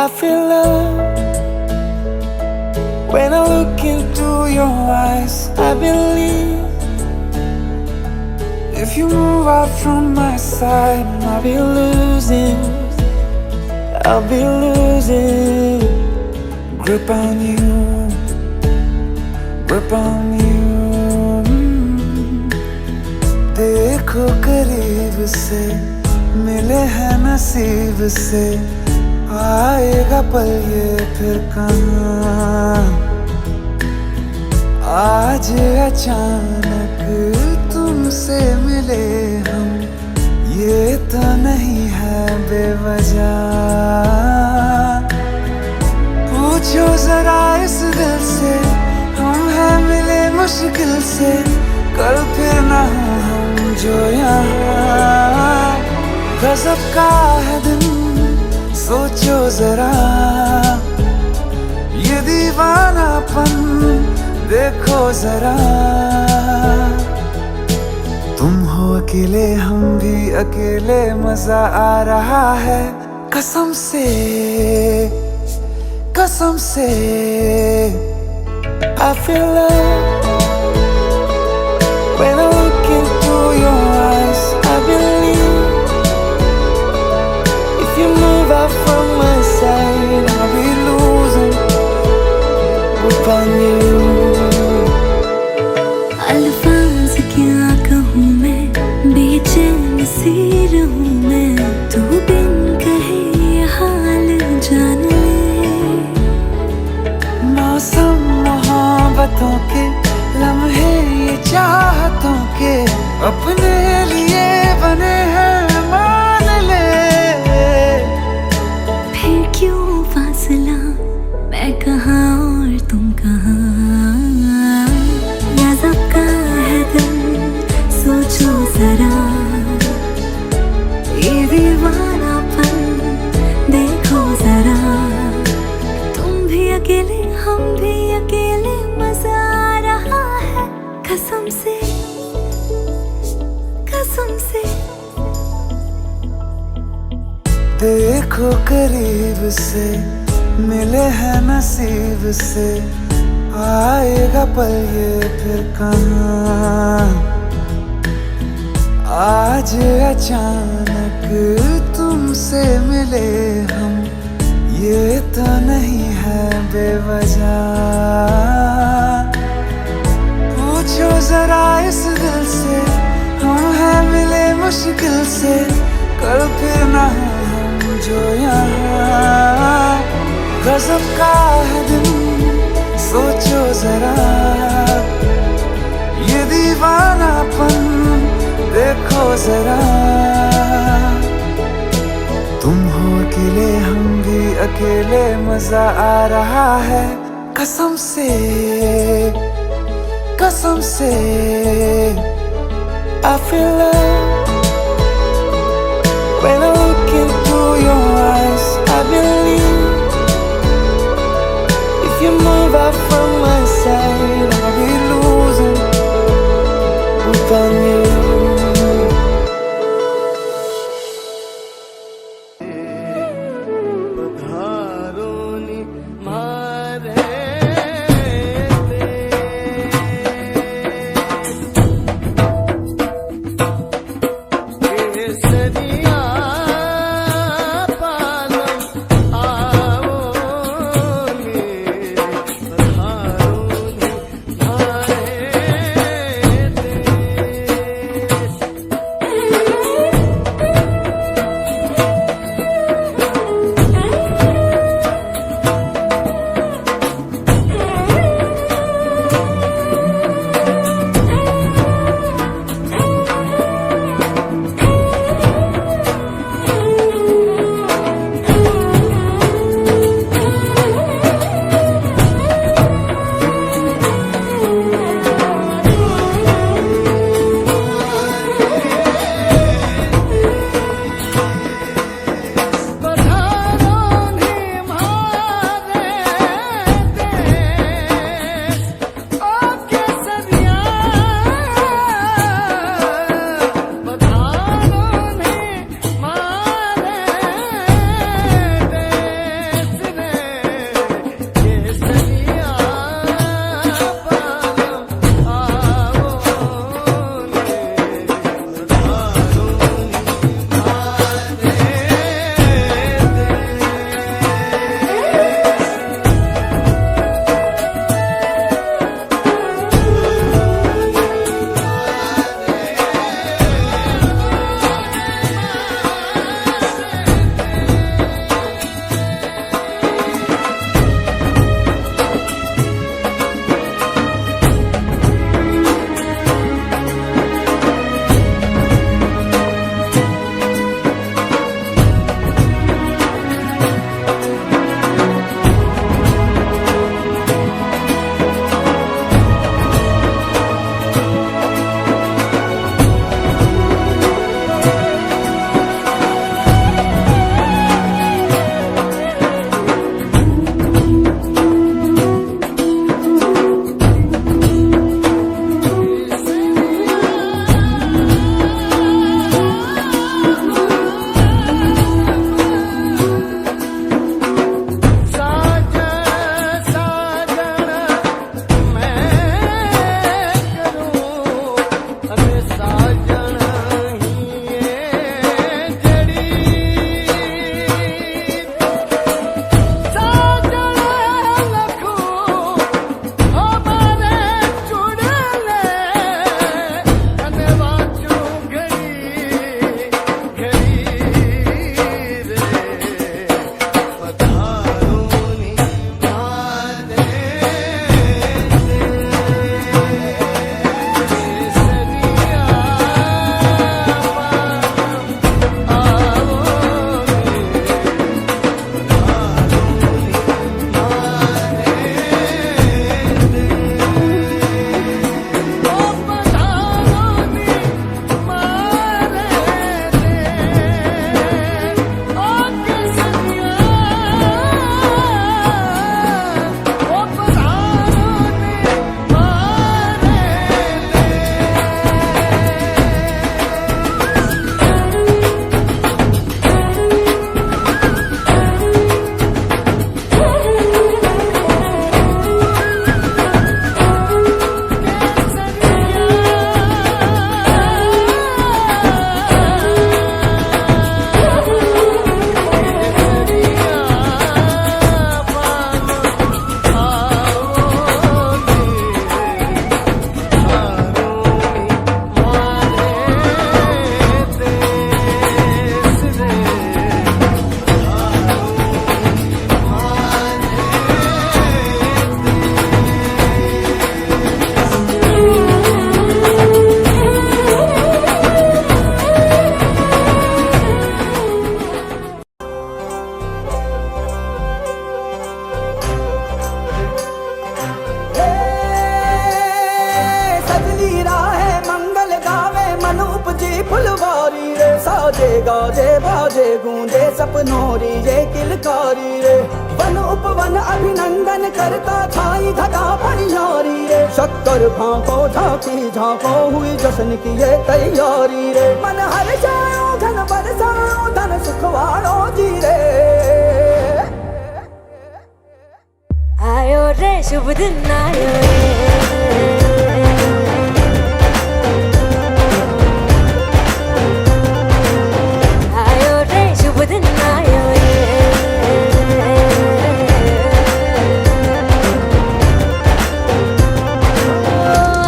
I feel love when I look into your eyes. I believe if you move out from my side, I'll be losing grip on you, grip on you. देखो करीब से मिले हैं नसीब से, आएगा पल ये फिर कहाँ। आज अचानक तुमसे मिले हम, ये तो नहीं है बेवजह। पूछो जरा इस दिल से, हम हैं मिले मुश्किल से, कल फिर ना हो हम जो यहाँ। गजब का है दिन सोचो जरा, ये दीवानापन देखो जरा। तुम हो अकेले हम भी अकेले, मजा आ रहा है कसम से, कसम से। I feel love when I look into your eyes. I believe if you move out from my side, I'll be losing grip on you. अल्फाज क्या कहूँ मैं, बेचैन सी रहूँ मैं, तू बिन कहे ये हाल जान ले। मौसम मोहब्बतों के लम्हे ये चाहतों के, अपने लिए बने हैं मान ले। फिर क्यों फासला, मैं कहाँ और तुम कहाँ। गजब का है दिल सोचो जरा, ये दीवानापन देखो जरा। तुम भी अकेले हम भी अकेले, मजा आ रहा है कसम से, कसम से। देखो करीब से मिले हैं नसीब से, आएगा पल ये फिर कहाँ। आज अचानक तुमसे मिले हम, ये तो नहीं है बेवजह। पूछो जरा इस दिल से, हम हैं मिले मुश्किल से, कल फिर ना हो हम जो यहाँ। गजब का है दिन सोचो जरा, ये दीवानापन देखो जरा। तुम हो अकेले हम भी अकेले, मजा आ रहा है कसम से, कसम से। I feel love when I look into your eyes. I believe if you move out from my side, I'll be losing grip on you. पालो गाजे बाजे गूंजे सपनों री ये किलकारी रे। वन उपवन अभिनंदन करता छाई धगा परियारी रे। शक्कर भांको झांकी झांको हुई जश्न की ये तैयारी रे। मन हर जाओ धन बरसाओ धन सुखवाड़ो जी रे। आयो रे शुभ दिन आयो रे। आयो रे शुभ दिन आयो रे।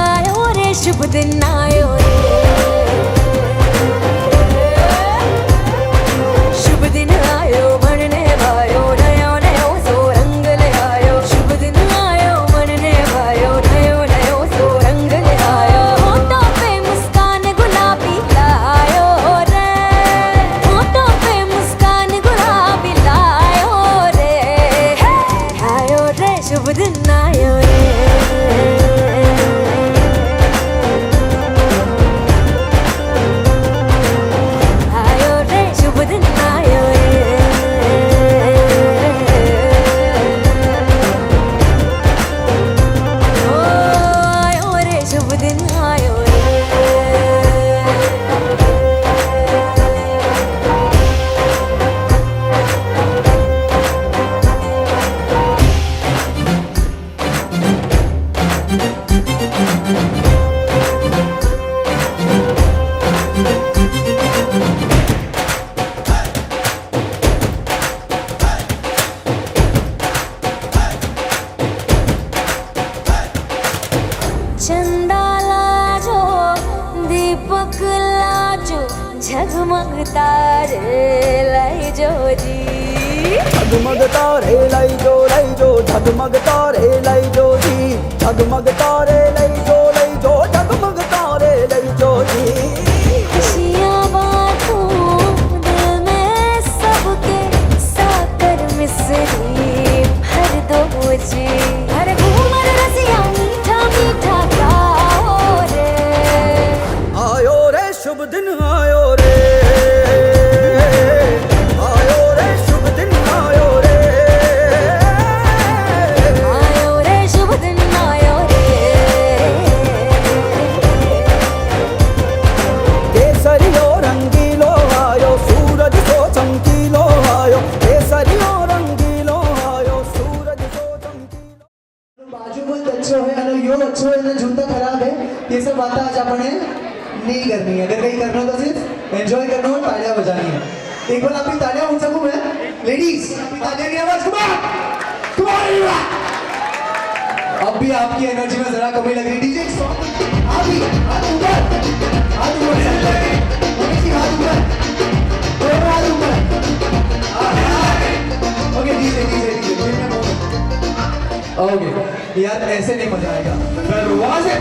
आयो रे शुभ दिन आयो रे। शुभ दिन आयो बनने वायो नयो नयो सो रंग ले आयो। शुभ दिन आयो बनने वायो नयो नयो सो रंग ले आयो। होठों पे मुस्कान गुलाबी लायो रे। होठों पे मुस्कान गुलाबी लायो रे। आयो रे शुभ दिन आयो रे। आयो रे शुभ दिन आयो रे। ओ आयो रे शुभ दिन आयो रे। चंदा लाजो दीपक लाजो झगमग तारे लाई जो जी। झगमग तारे लाई जो झगमग तारे लाई जो जी। झगमग तारे लाई जो झगमग तारे लाई जो जी। खुशियाँ बांटूं दिल में सबके साकर मिसरी भर दो जी। हर घूमर रसिया मीठा मीठा गाओ रे। आयो रे शुभ दिन आयो रे। आयो रे शुभ दिन आयो रे। आयो रे शुभ दिन आयो रे। केसरियो रंगीलो आयो सूरज सो चमकीलो आयो। केसरियो रंगीलो आयो सूरज सो चमकीलो। बाजू बहुत अच्छो है અને योग अच्छो है ना जूता खराब है। ये सब बातें आज अपने नहीं करनी है। अगर कहीं करना हो तो सिर्फ एंजॉय करना हो, तालियां बजानी है। एक बार आपकी तालियां उन सबको मैं लेडीज तालियां की आवाज कुमार अब भी आपकी एनर्जी में जरा कमी लग रही। डीजे आप भी हाथ ऊपर मनीष जी हाथ ऊपर दोनों हाथ ऊपर। ओके डीजे ओके यार ऐसे नहीं मजा आएगा। दरवाजे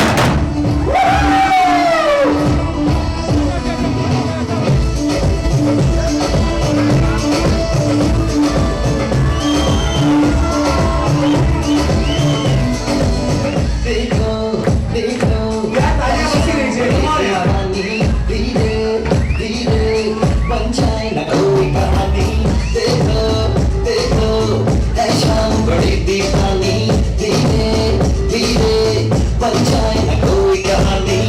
पंचायत कोई कहानी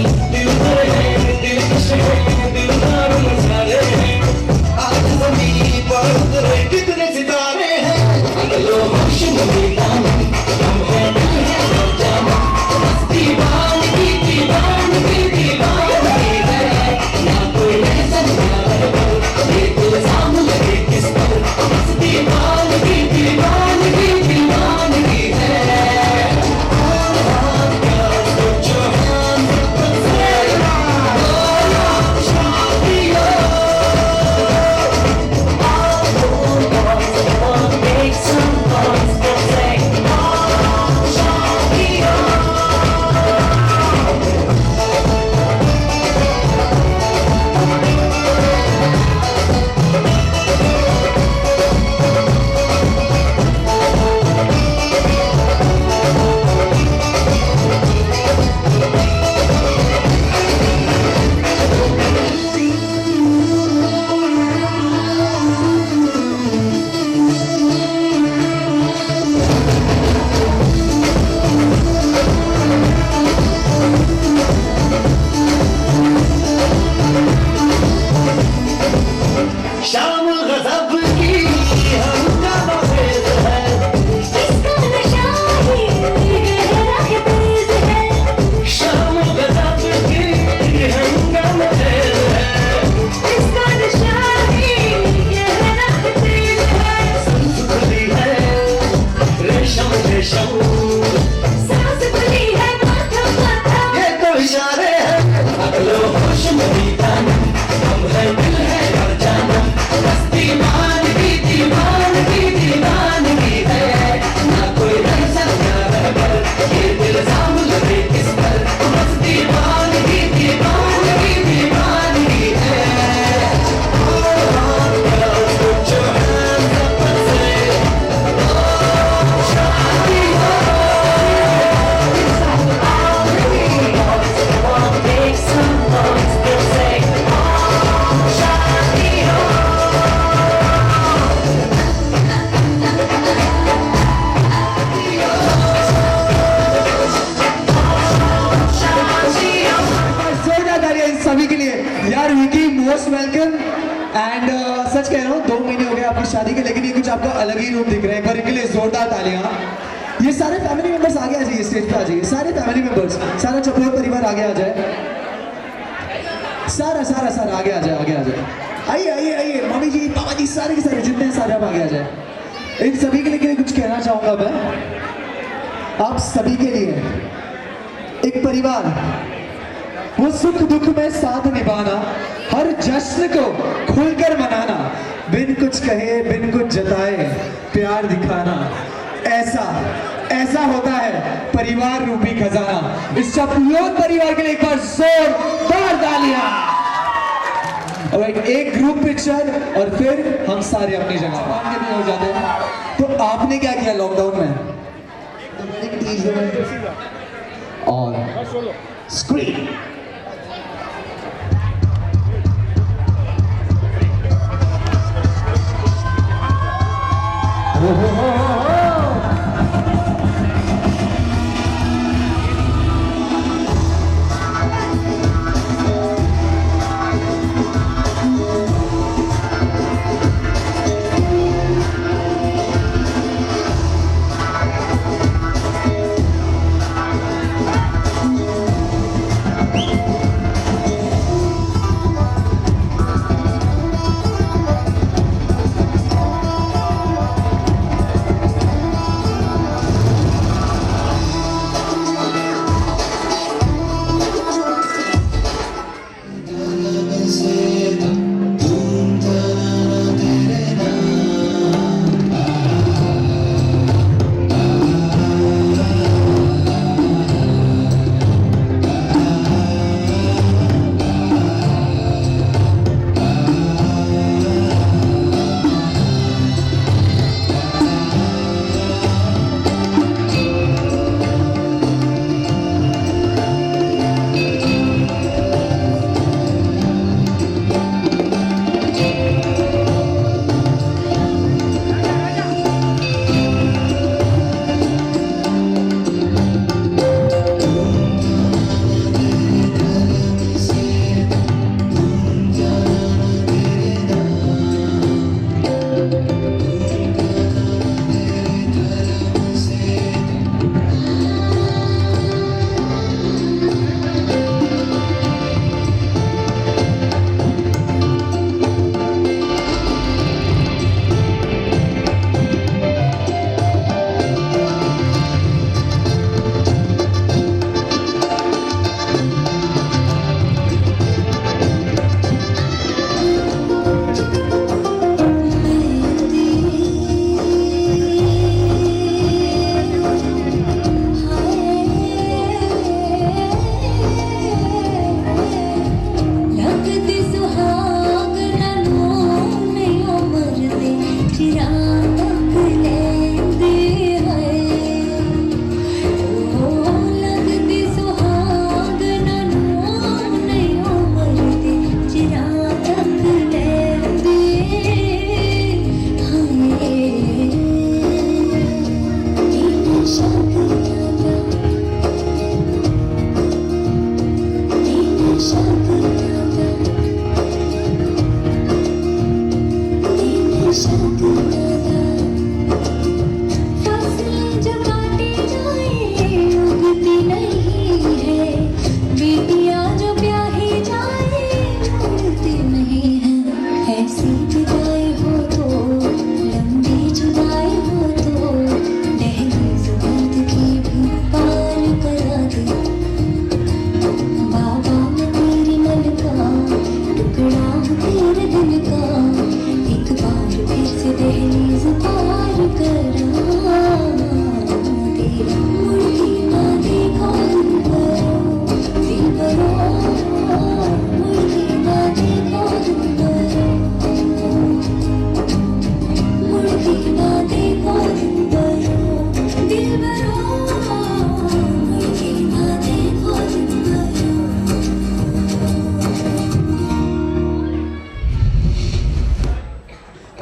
मोस्ट वेलकम एंड सच कह रहा हूँ 2 महीने हो गए आपकी शादी के, लेकिन ये कुछ आपका अलग ही रूप दिख रहा है। एक बार इनके लिए जोरदार तालियां। ये सारे फैमिली मेंबर्स आगे आ जाइए, स्टेज पे आ जाइए। सारे फैमिली मेंबर्स, सारा चपोर परिवार आगे आ जाए। सारा सारा सारा आगे आ जाए, आगे आ जाए। आइए आइए आइए, मम्मी जी पापा जी सारे के सारे जितने हैं सारे आप आगे आ जाए। इन सभी के लिए कुछ कहना चाहूंगा मैं आप सभी के लिए। एक परिवार, वो सुख दुख में साथ निभाना, हर जश्न को खुलकर मनाना, बिन कुछ कहे बिन कुछ जताए प्यार दिखाना, ऐसा होता है परिवार रूपी खजाना। इस चपलोन परिवार के लिए एक बार जोरदार तालियां। और एक ग्रुप पिक्चर और फिर हम सारे अपनी जगह पर हो जाते हैं। तो आपने क्या किया लॉकडाउन में? और स्क्रीन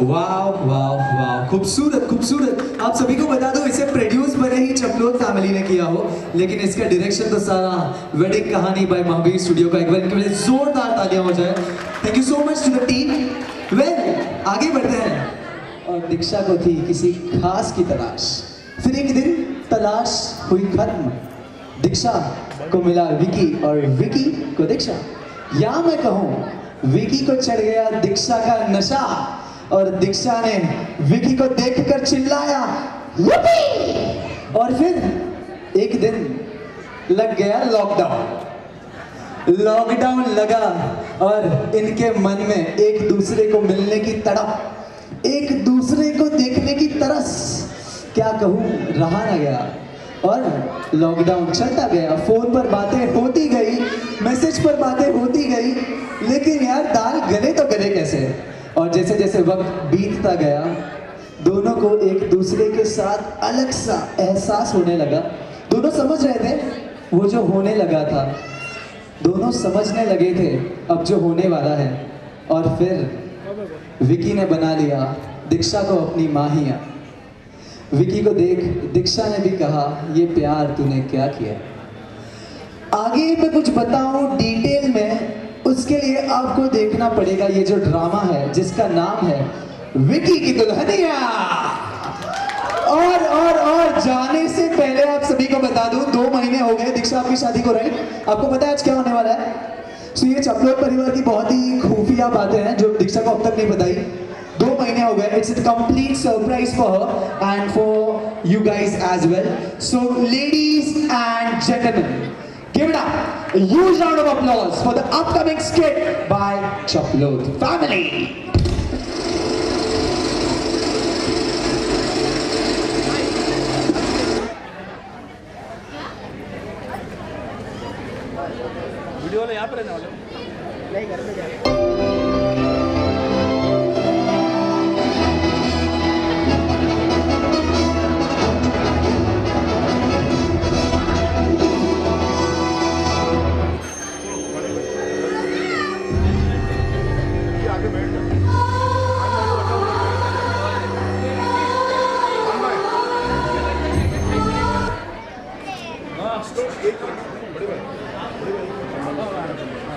वाह वाह वाह, खूबसूरत खूबसूरत। आप सभी को बता दो इसे प्रोड्यूस बने ही चपलोत फैमिली ने किया हो, लेकिन इसका डायरेक्शन तो सारा वेडिंग कहानी बाय महावीर स्टूडियो का। एक बार इनके लिए जोरदार तालियां हो जाए। Thank you so much to the team. Well आगे बढ़ते हैं। और दीक्षा को थी किसी खास की तलाश, फिर एक दिन तलाश हुई खत्म। दीक्षा को मिला विकी और विकी को दीक्षा, या मैं कहूँ विकी को चढ़ गया दीक्षा का नशा और दीक्षा ने विकी को देखकर चिल्लाया और फिर एक दिन लग गया लॉकडाउन। लॉकडाउन लगा और इनके मन में एक दूसरे को मिलने की तड़प, एक दूसरे को देखने की तरस, क्या कहूँ, रहा न गया और लॉकडाउन चलता गया। फोन पर बातें होती गई, मैसेज पर बातें होती गई, लेकिन यार दाल गले तो गले कैसे। और जैसे जैसे वक्त बीतता गया दोनों को एक दूसरे के साथ अलग सा एहसास होने लगा। दोनों समझ रहे थे वो जो होने लगा था, दोनों समझने लगे थे अब जो होने वाला है। और फिर विकी ने बना लिया दीक्षा को अपनी माहिया। विकी को देख दीक्षा ने भी कहा ये प्यार तूने क्या किया। आगे मैं कुछ बताऊं डिटेल में, उसके लिए आपको देखना पड़ेगा ये जो ड्रामा है जिसका नाम है विकी की दुल्हनिया। और जाने से पहले आप सभी को बता दूं 2 महीने हो गए दीक्षा आपकी शादी को, राइट? आपको पता है आज क्या होने वाला है? सो ये चपलोत परिवार की बहुत ही खुफिया बातें हैं जो दीक्षा को अब तक नहीं बताई। 2 महीने हो गए। It's a complete surprise for her and for you guys as well. So ladies and gentleman, give it up, a huge round of applause for the upcoming skit by Chaplot family. Video वाले यहाँ पर रहने वाले नहीं, घर पे जा।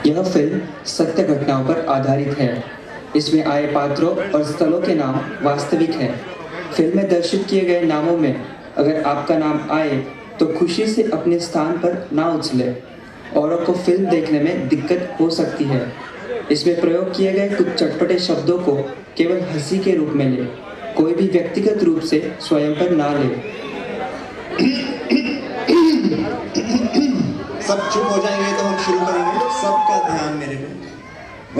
यह फिल्म सत्य घटनाओं पर आधारित है। इसमें आए पात्रों और स्थलों के नाम वास्तविक हैं। फिल्म में दर्शित किए गए नामों में अगर आपका नाम आए तो खुशी से अपने स्थान पर ना उछले। औरों को फिल्म देखने में दिक्कत हो सकती है। इसमें प्रयोग किए गए कुछ चटपटे शब्दों को केवल हंसी के रूप में ले, कोई भी व्यक्तिगत रूप से स्वयं पर ना ले। सब चुप हो जाएंगे तो हम शुरू करेंगे। सबका ध्यान मेरे पे।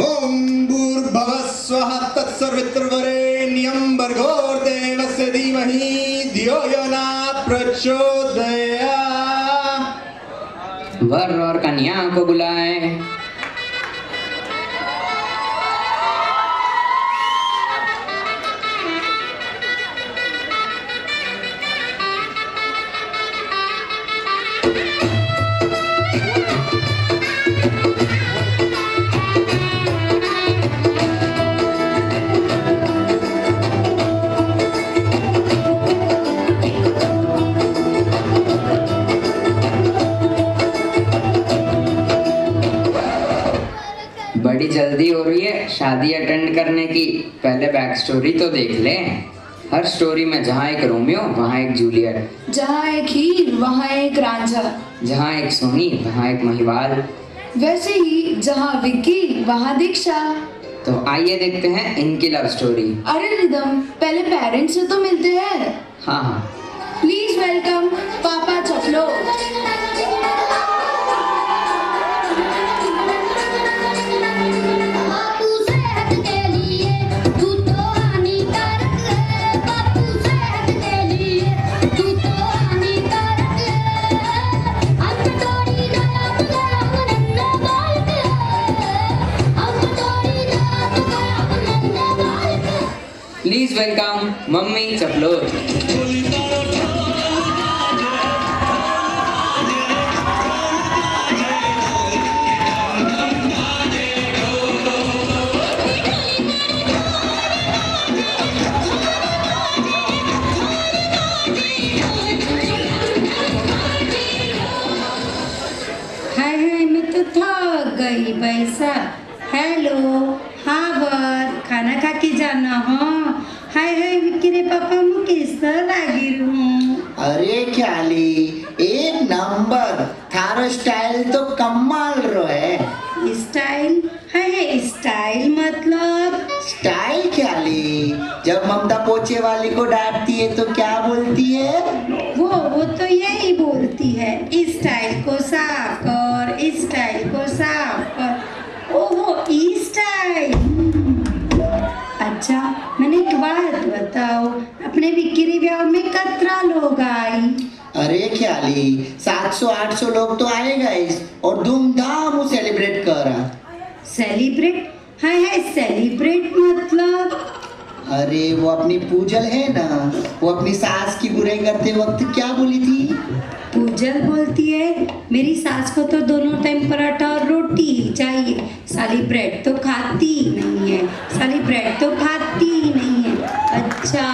ओम भूर्भुवः स्वः तत्सवितुर्वरेण्यं भर्गो देवस्य धीमहि धियो यो न प्रचोदयात्। वर और कन्या को बुलाएं। बड़ी जल्दी हो रही है शादी अटेंड करने की, पहले बैक स्टोरी तो देख लें। हर स्टोरी में जहाँ एक रोमियो वहाँ एक जूलियट, जहाँ एक हीर वहाँ एक रांझा, जहाँ एक सोनी वहाँ एक महिवाल, वैसे ही जहाँ विक्की वहाँ दीक्षा। तो आइए देखते हैं इनकी लव स्टोरी। अरे रिदम, पहले पेरेंट्स से तो मिलते हैं। हाँ हाँ, प्लीज वेलकम पापा Chaplot. Please welcome mummy Chaplot. तो थक गई पैसा। हेलो, हाँ बर खाना खा के जाना। हाँ हाय हाय विक्की रे पापा मु किस तरह लागी हूँ। अरे ख्याली एक नंबर थारो स्टाइल तो कमाल रो है। स्टाइल है स्टाइल मतलब स्टाइल ख्याली जब ममता पोछे वाली को डांटती है तो क्या बोलती है? वो तो यही बोलती है, स्टाइल को साफ कर, स्टाइल को साफ कर। ओहो स्टाइल। अच्छा मैंने एक बात बताओ, अपने विक्री ब्याह में कितना लोग आई? अरे ख्याली 700-800 लोग तो आए गाइस और धूमधाम सेलिब्रेट करा। सेलिब्रेट है सेलिब्रेट मतलब? अरे वो अपनी पूजल है ना, वो अपनी सास की बुराई करते वक्त क्या बोली थी? पूजल बोलती है मेरी सास को तो दोनों टाइम पराठा और रोटी ही चाहिए, साली ब्रेड तो खाती ही नहीं है, साली ब्रेड तो खाती ही नहीं है। अच्छा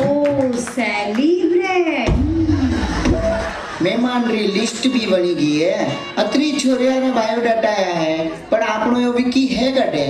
ओ सेलिब्रेट। मेहमान री लिस्ट भी बनी गई है, अतरी छोरिया ने बायोडाटा आया है पर आपनो यो विकी है कटे।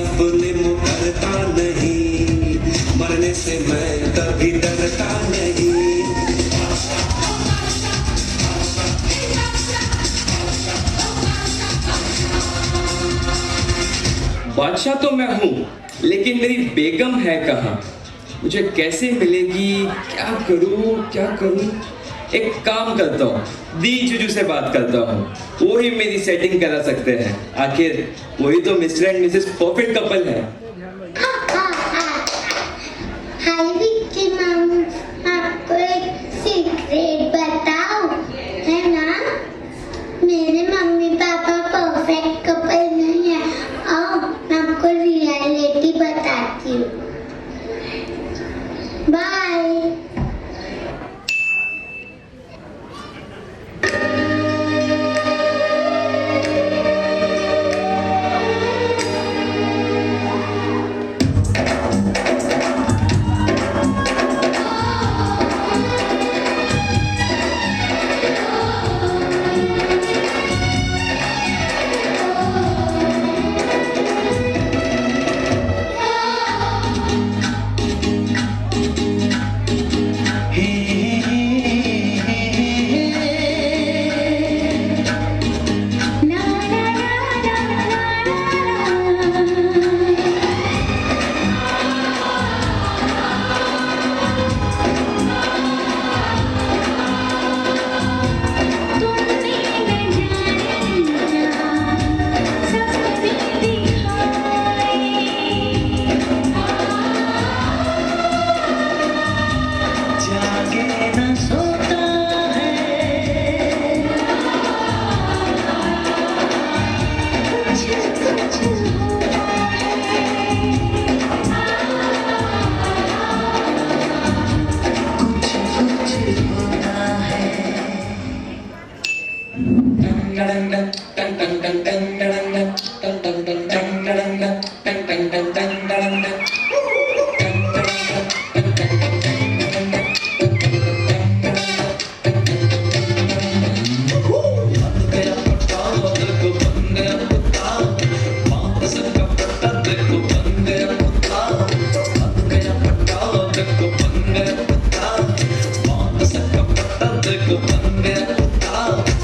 अपने मुकरता नहीं, मरने से मैं कभी डरता नहीं। बादशाह तो मैं हूँ लेकिन मेरी बेगम है कहाँ? मुझे कैसे मिलेगी? क्या करूँ? एक काम करता हूँ, दी जुजू से बात करता हूँ, वो ही मेरी सेटिंग करा सकते हैं। आखिर वही तो mister and Mrs perfect couple है। हाय विक्की मामू, आपको एक सीक्रेट बताओ, है ना? मेरे मम्मी पापा परफेक्ट कपल नहीं है। आओ मैं आपको रियलिटी बताती हूँ। बाय।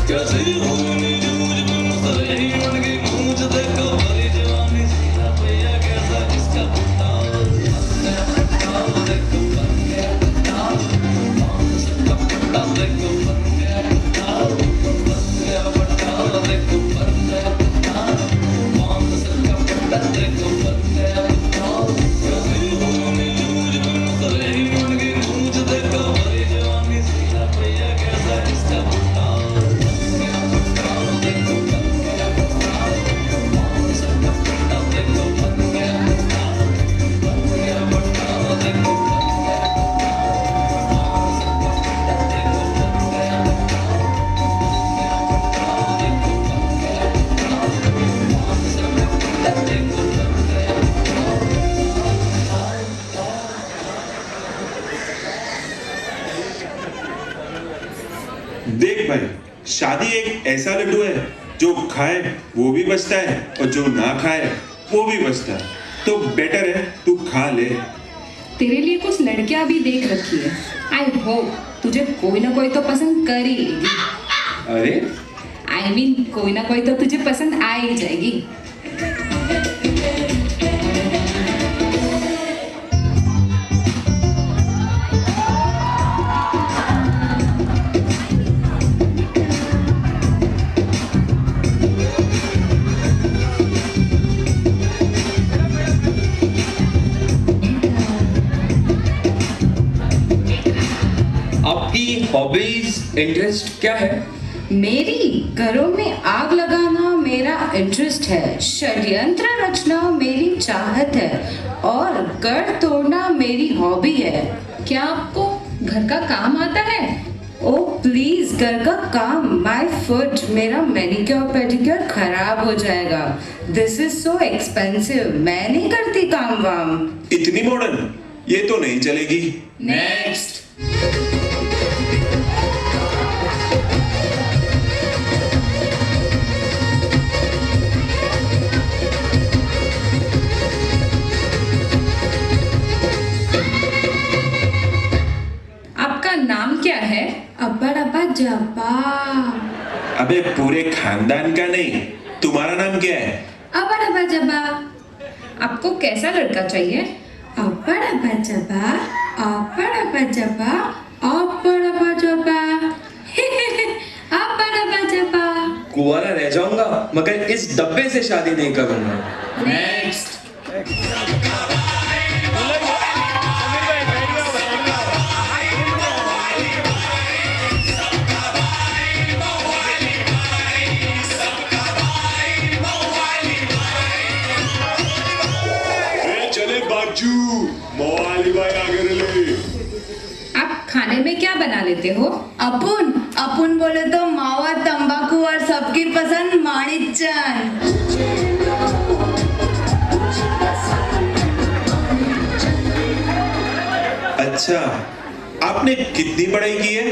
कैसे देख भाई, शादी एक ऐसा लड्डू है जो खाए वो भी बचता है और जो ना खाए वो भी बचता है, तो बेटर है तू खा ले। तेरे लिए कुछ लड़कियां भी देख रखी है। आई होप तुझे कोई ना कोई तो पसंद कर ही लेगी। अरे आई मीन कोई ना कोई तो तुझे पसंद आ ही जाएगी। आपकी हॉबीज इंटरेस्ट क्या है? मेरी घरों में आग लगाना मेरा इंटरेस्ट है, षड्यंत्र रचना मेरी चाहत है और घर तोड़ना मेरी हॉबी है। क्या आपको घर का काम आता है? ओह प्लीज, घर का काम, माय फुट, मेरा मैनिक्योर पेडिक्योर खराब हो जाएगा। दिस इज सो एक्सपेंसिव, मैं नहीं करती काम वाम। इतनी मॉडर्न? ये तो नहीं चलेगी। नेक्स्ट। नाम क्या है? अब्बा डब्बा जब्बा। अबे पूरे खानदान का नहीं, तुम्हारा नाम क्या है? अब्बा डब्बा जब्बा। आपको कैसा लड़का चाहिए? अब्बा डब्बा जब्बा, अब्बा डब्बा जब्बा, अब्बा डब्बा जब्बा, अब्बा डब्बा जब्बा। कुंवारा रह जाऊंगा मगर इस डब्बे से शादी नहीं करूंगा। नेक्स्ट। आप खाने में क्या बना लेते हो? अपुन बोले तो मावा, तंबाकू और सबकी पसंद माणिकचंद। अच्छा, आपने कितनी पढ़ाई की है?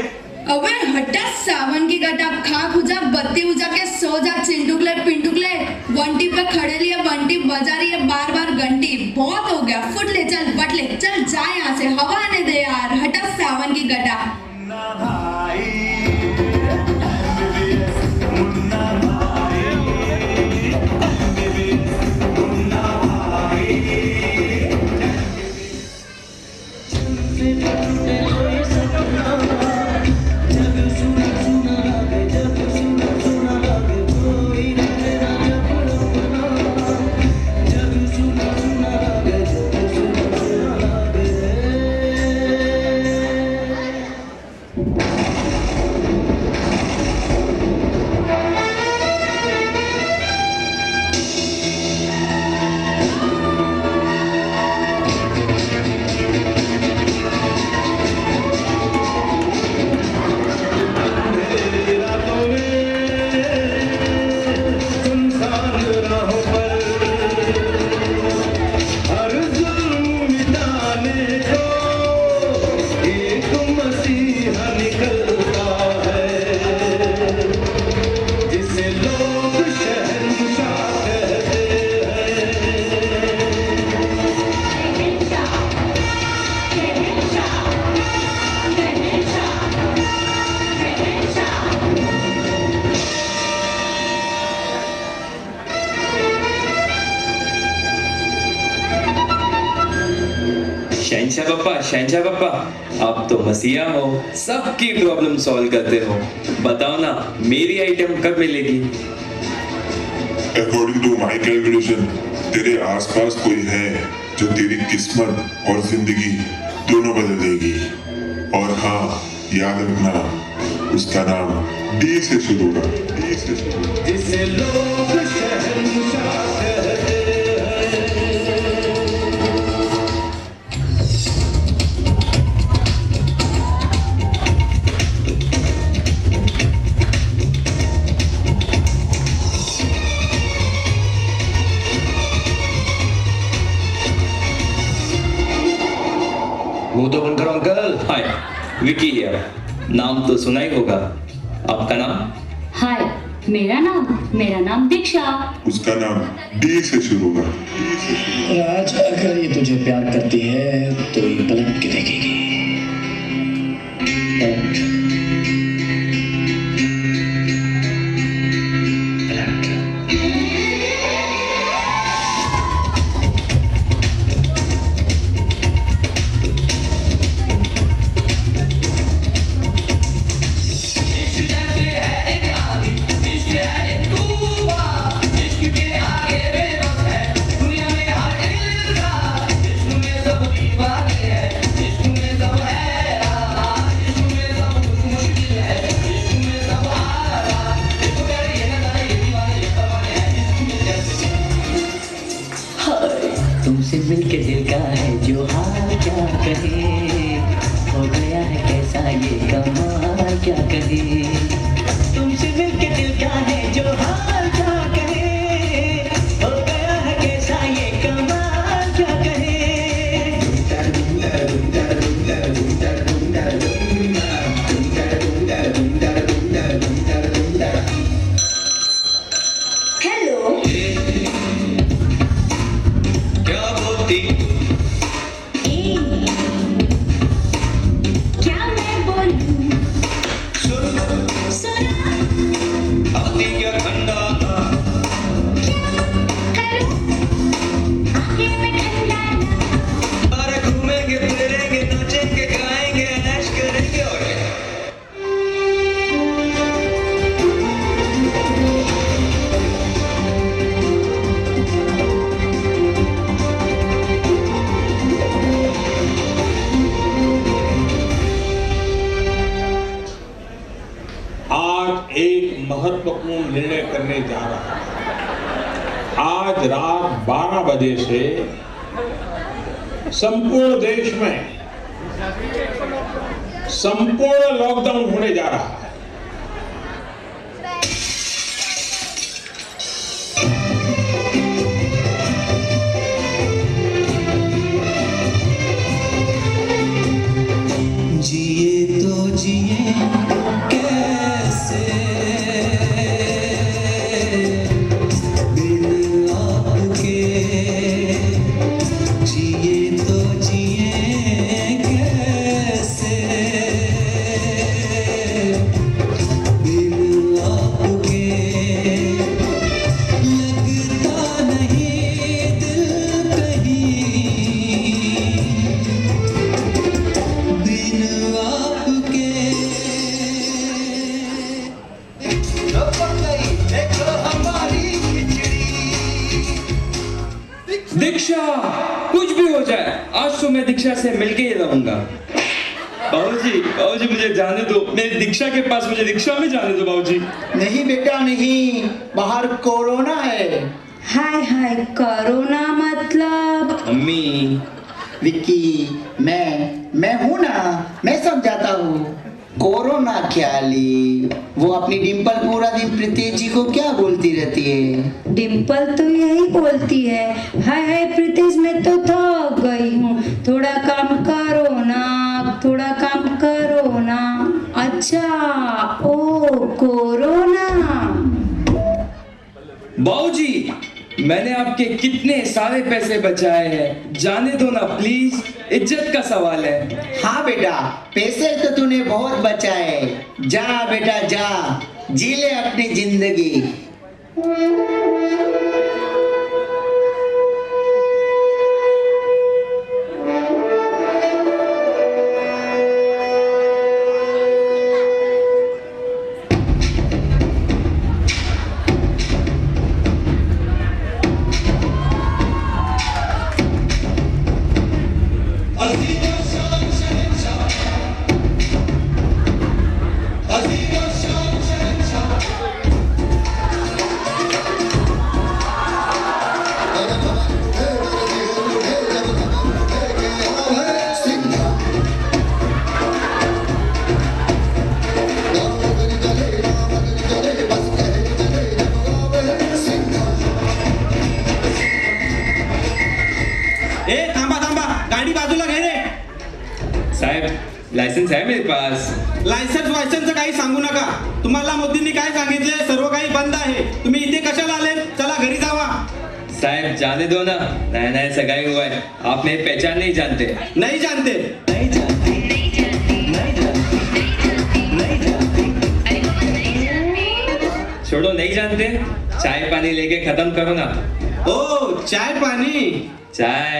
अबे हटा सावन की गटा, खा खुजा बत्ती उजा के सो जा चिंटुकले पिंटुकले। वंटी पे खड़े लिए वंटी बजा रही है बार बार घंटी। बहुत हो गया, फुट ले, चल बट ले, चल जा यहाँ से, हवा आने दे यार। हटा सावन की गटा। शहंशाह पापा, आप तो मसीहा हो, सबकी प्रॉब्लम सॉल्व करते हो। बताओ ना, मेरी आइटम कब मिलेगी? According to my calculation, तेरे आसपास कोई है जो तेरी किस्मत और जिंदगी दोनों बदल देगी। और हाँ, याद रखना, उसका नाम डी से शुरू होगा। डी से शुरू होगा। जिसे लोग शहंशाह कहते मुंह तो बंद करो अंकल। Hi, Vicky here. नाम तो सुना ही होगा। आपका नाम? हाय, मेरा नाम दीक्षा। उसका नाम डी से शुरू होगा। डी से शुरू होगा। राज, अगर ये तुझे प्यार करती है तो ये पलट के देखेगी। पलट। तुमसे मिलके दिल का है जो हाल क्या कहे, हो गया है कैसा ये कमाल क्या कहे। तुमसे मिलके दिल का है जो हाल क्या कहे, हो गया है कैसा ये कमाल क्या कहे। हेलो, क्या बोलती? क्या मैं बोलूं? सुना आती क्या ठंडा? करूं आगे में ठंडा ना। अरे घूमेंगे फिरेंगे नाचेंगे गाएंगे ऐश करेंगे। और आज एक महत्वपूर्ण निर्णय करने जा रहा है। आज रात 12 बजे से संपूर्ण देश में संपूर्ण लॉकडाउन होने जा रहा है। जिए तो जिए कैसे बिन आपके, जिए तो जिए कैसे बिन आपके। लगता नहीं दिल कहीं बिन आपके। देखो हमारी दीक्षा, कुछ भी हो जाए, आज तो मैं दीक्षा से मिलके ही रहूंगा। बाबूजी मुझे जाने दो, मेरी दीक्षा के पास, मुझे दीक्षा में जाने दो बाबूजी। नहीं बेटा नहीं, बाहर कोरोना है। हाय हाय, कोरोना मतलब? अम्मी, विक्की, मैं हूं ना, मैं समझाता हूँ। कोरोना ख्याली, वो अपनी डिम्पल पूरा दिन प्रीतेश जी को क्या बोलती रहती है। डिम्पल तो यही बोलती है, हाय हाय प्रीतेश मैं तो थक गई हूँ, थोड़ा काम करो ना, थोड़ा काम करो ना। अच्छा, ओ कोरोना। बाबूजी, मैंने आपके कितने सारे पैसे बचाए हैं, जाने दो ना प्लीज, इज्जत का सवाल है। हाँ बेटा, पैसे तो तूने बहुत बचाए। जा बेटा जा, जी ले अपनी जिंदगी। साहेब लायसन्स आहे मेरे पास. लायसन्स काही सांगू नका. तुम्हाला मोदींनी काय सांगितले? सर्व काही बंद आहे. तुम्ही इथे कशाला आले? चला घरी जावा. साहब जाने दो ना. नया नया सगाई हुआ है. आप मेरी पहचान नहीं जानते. नहीं जानते. छोड़ो नहीं जानते. चाय पानी लेके खत्म करो ना. ओ चाय पानी. चाय.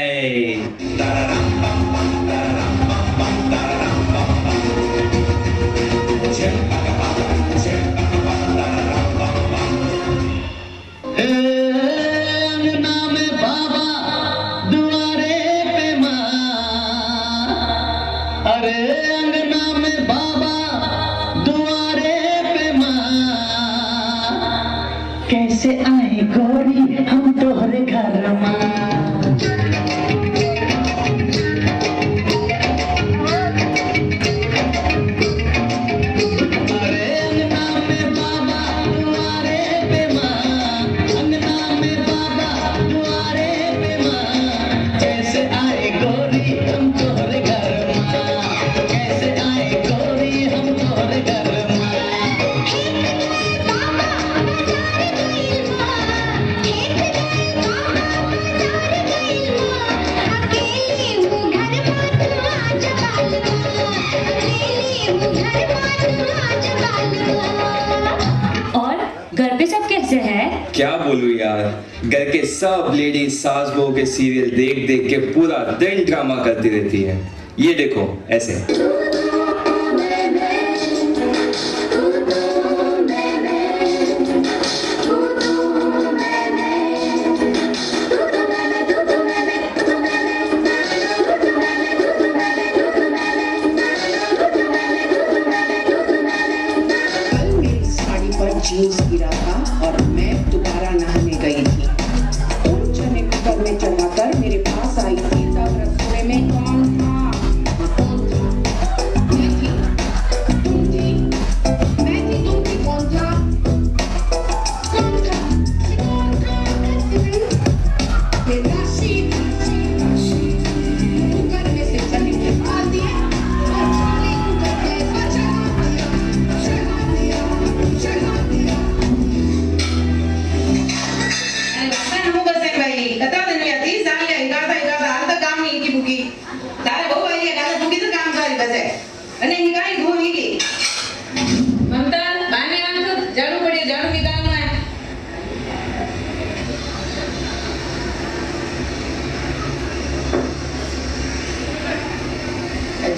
कैसे आए गोरी हम तोहरे घर मां. क्या बोलूं यार, घर के सब लेडीज सास बहू के सीरियल देख देख के पूरा दिन ड्रामा करती रहती है. ये देखो ऐसे. जीन्स गिरा था और मैं दोबारा नहाने गई थी. उन चने कुकर में चढ़ाकर मेरे पास आई थी. तब रसोई में कौन था? मैं थी. तुम थी. मैं थी. तुम थी. कौन था? कौन था? कुकर में से चने निकाल दिए और खाली कुकर में चढ़ा दिया.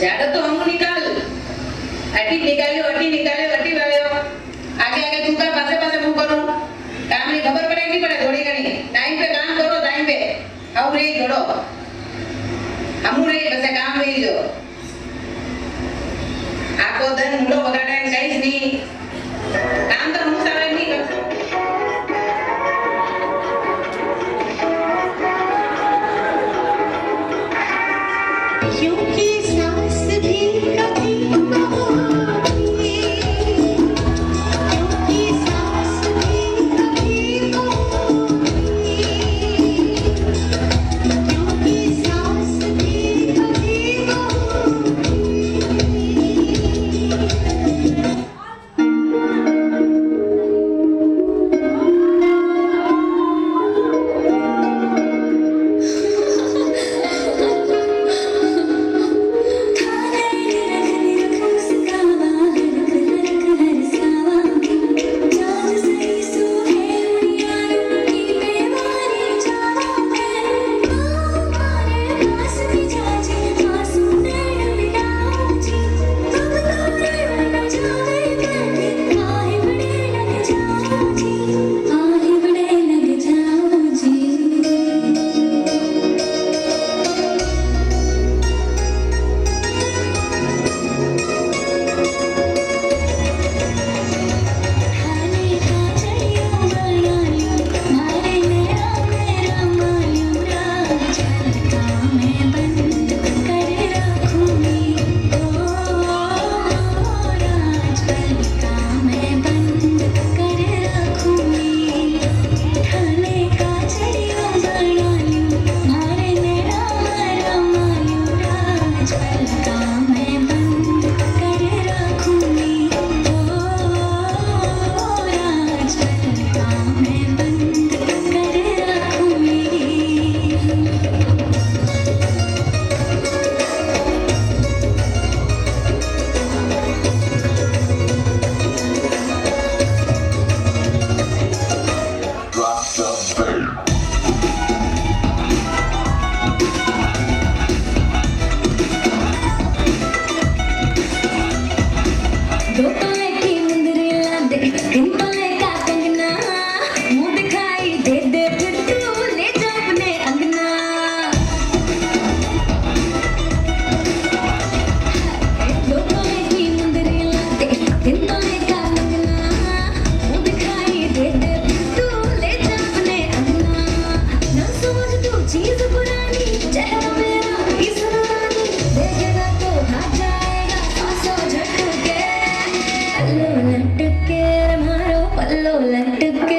झाड़ू तो हम निकाल. अटी वाले हो. आगे आगे तू कर, पासे पासे मुंह करो. काम नहीं खबर पड़ेगी पड़े थोड़ी घनी. टाइम पे काम करो. टाइम पे आओ रे जोड़ो. हम रे बस काम नहीं जो. आपको धन मुंडो बगाड़े काहीच नहीं. काम तर मुंह सारा नहीं कर. क्योंकि सांस भी कभी होती है. क्योंकि सांस भी कभी होती है. क्योंकि सांस भी कभी होती है. चीज पुरानी चेहरा मेरा इस पुरानी देखेगा तो भाग जाएगा सांसों झटके पल्लो लटके मारो पल्लो लटके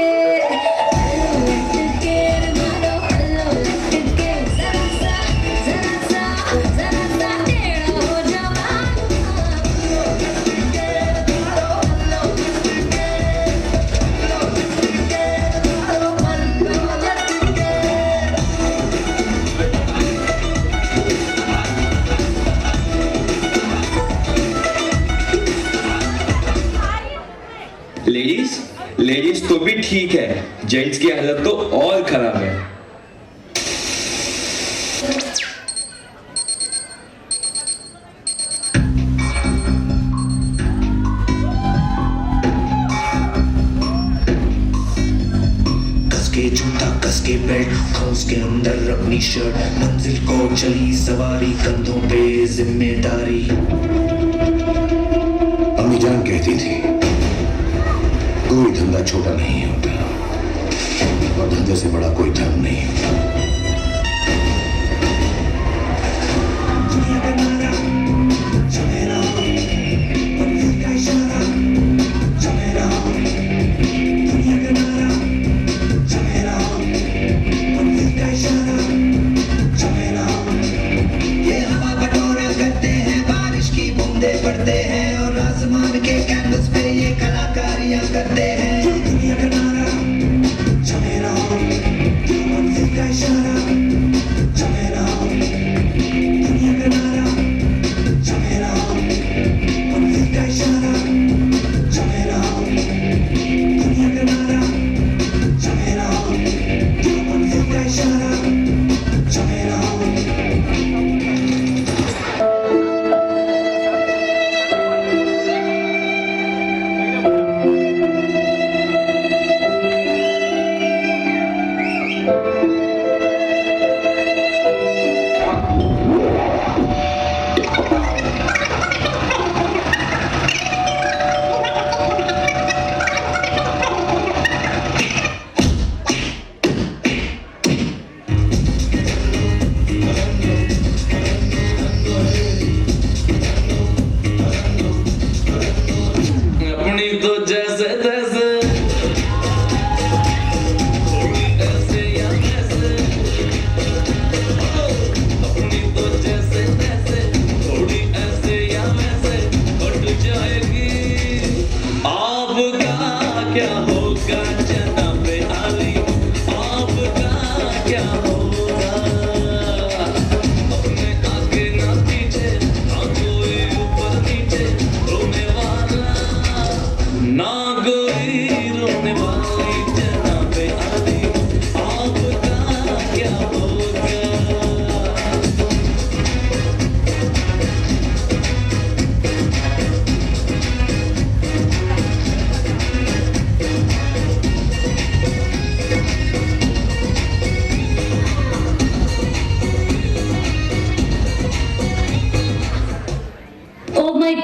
लेडीज तो भी ठीक है, जेंट्स की हालत तो और खराब है। कसके जूता कसके बेल्ट हाउस के अंदर अपनी शर्ट मंजिल को चली सवारी कंधों पे जिम्मेदारी। अम्मी जान कहती थी कोई धंधा छोटा नहीं होता और धंधे से बड़ा कोई धर्म नहीं होता। ये हवा बटोरा करते हैं, बारिश की बूंदे पड़ते हैं और आसमान के कैनवस पे ये कलाकारियां करते हैं। दुनिया का नारा जमे रहो, मंजिल का इशारा जमे रहो। दुनिया का नारा जमे रहो, मंजिल का इशारा जमे रहो। दुनिया का नारा जमे रहो, मंजिल का इशारा जमे रहो।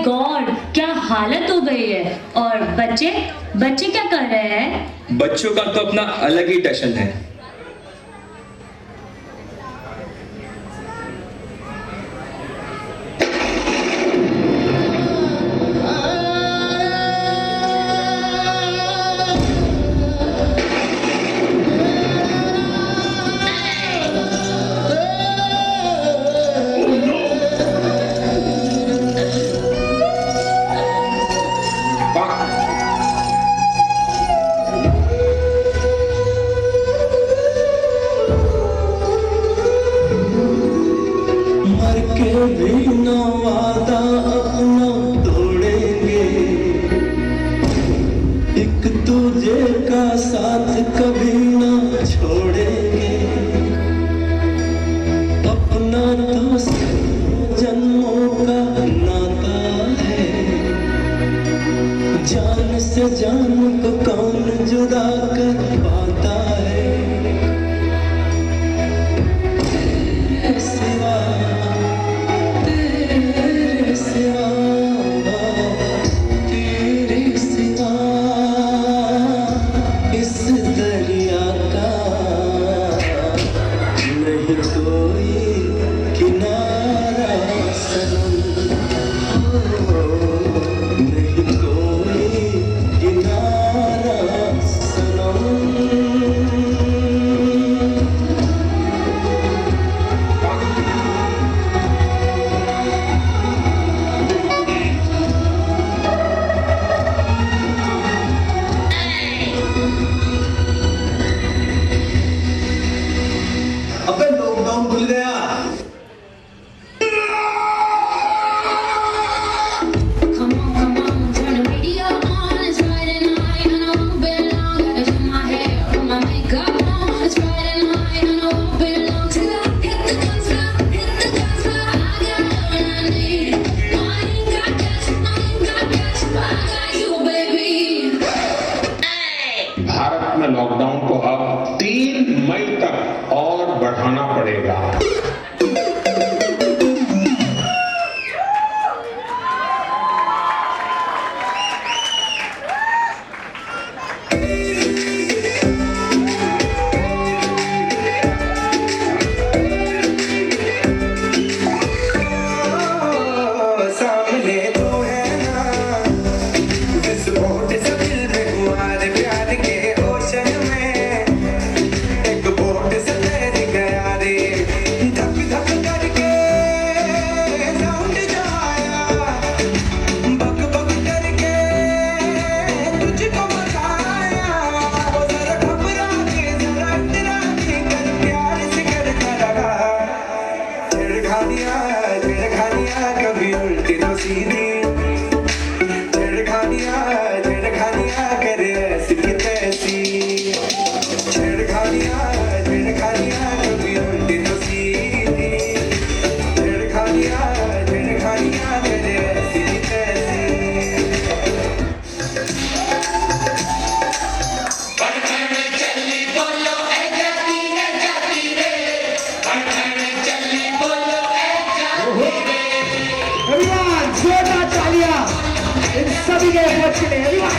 गॉड, क्या हालत हो गई है। और बच्चे बच्चे क्या कर रहे हैं? बच्चों का तो अपना अलग ही टशन है। इस दरिया का नहीं कोई किनारा सनम, नहीं कोई किनारा सनम। अबे लॉकडाउन खुल गया। भारत में लॉकडाउन को अब 3 मई तक और बढ़ाना पड़ेगा। सामने तो है ना विस्फोट सा दिल में हुआ रे प्यार के ओशन में, एक बोट से तैर गया रे धक धक करके साउंड जो आया, बक बक करके तुझको बताया, वो जरा घबरा के जरा इतरा के कर प्यार से करता रहा। छेड़खानियां छेड़खानियां कभी उल्टी तो सीधी, छेड़खानियां छेड़खानियां करे ऐसी की तैसी, छेड़खानियां छेड़खानियां कभी उल्टी तो सीधी, छेड़खानियां छेड़खानियां करे ऐसी की तैसी। चली बोलो ऐ जाती रे, चली बोलो ऐ जाती रे। Everyone, जोरदार तालियां इन सभी के एफर्ट्स के लिए। Everyone.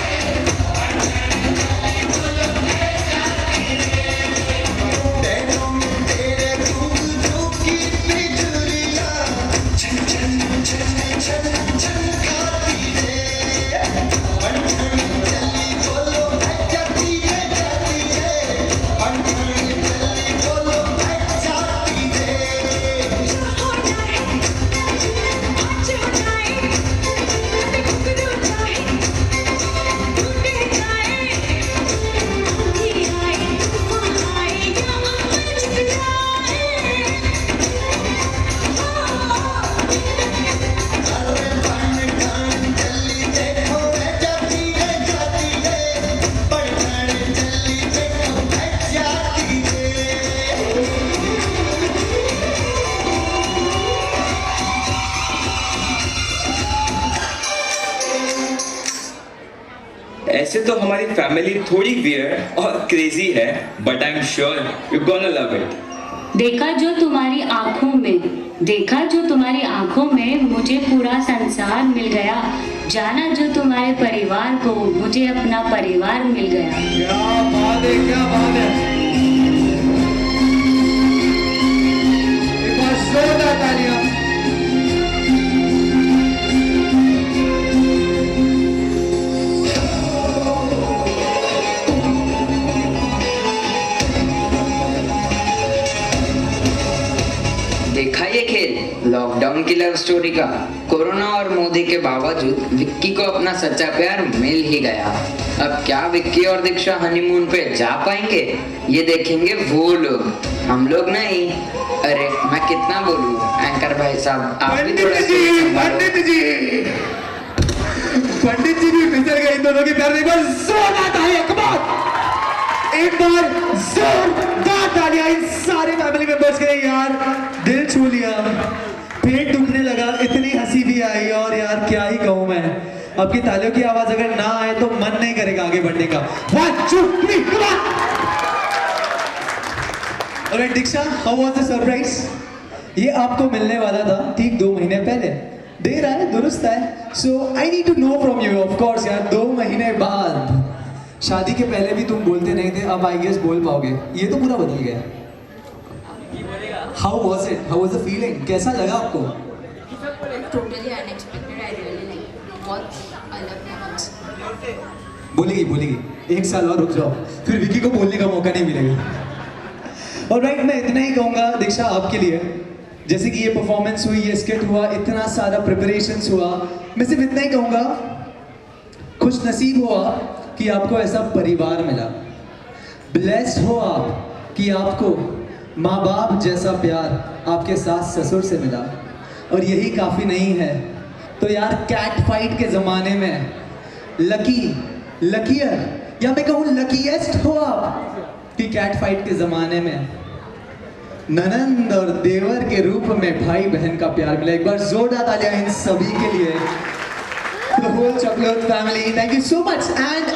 ऐसे तो हमारी फैमिली थोड़ी वियर्ड और क्रेजी है, but I am sure you gonna love it. देखा जो तुम्हारी आंखों में, देखा जो तुम्हारी आंखों में मुझे पूरा संसार मिल गया, जाना जो तुम्हारे परिवार को मुझे अपना परिवार मिल गया। क्या बात है, क्या बात है। एक बार जोरदार तालियां। देखा ये खेल लॉकडाउन की लव स्टोरी का। कोरोना और मोदी के बावजूद विक्की को अपना सच्चा प्यार मिल ही गया। अब क्या विक्की और दीक्षा हनीमून पे जा पाएंगे, ये देखेंगे वो लोग, हम लोग नहीं। अरे मैं कितना बोलूं एंकर भाई साहब, आप भी थोड़ा पंडित जी भी फिसल गए इन दोनों के प्यार में। एक बार जोरदार तालियां, कम ऑन, एक बार जोरदार तालियां इन सारे फैमिली मेंबर्स के लिए। यार दिल छू लिया, पेट दुखने लगा, इतनी हंसी भी आई और यार क्या ही कहूँ मैं। आपकी तालियों की आवाज अगर ना आए तो मन नहीं करेगा आगे बढ़ने का। 1 2 3 come on! Alright Diksha, how was the surprise? ये आपको मिलने वाला था ठीक 2 महीने पहले। देर आए दुरुस्त आए। So I need to know from you, of course यार, 2 महीने बाद। शादी के पहले भी तुम बोलते नहीं थे, अब आई गेस बोल पाओगे। ये तो पूरा बदल गया। How was it? How was the feeling? कैसा लगा आपको? Totally unexpected. I really like. बहुत अलग था. बोलेगी 1 साल और रुक जाओ, फिर विकी को बोलने का मौका नहीं मिलेगा. और राइट, मैं इतना ही कहूँगा दीक्षा आपके लिए, जैसे कि ये परफॉर्मेंस हुई, ये स्किट हुआ, इतना सारा प्रिपरेशंस हुआ, मैं सिर्फ इतना ही कहूँगा खुश नसीब हो आप कि आपको ऐसा परिवार मिला. ब्लेस्ड हो आप कि आपको माँ बाप जैसा प्यार आपके सास ससुर से मिला. और यही काफ़ी नहीं है तो यार कैट फाइट के ज़माने में लकीयर या मैं कहूँ लकीएस्ट हो आप कि कैट फाइट के ज़माने में ननंद और देवर के रूप में भाई बहन का प्यार मिला. एक बार जोरदार तालियां इन सभी के लिए. The whole Chakloth family, thank you so much. And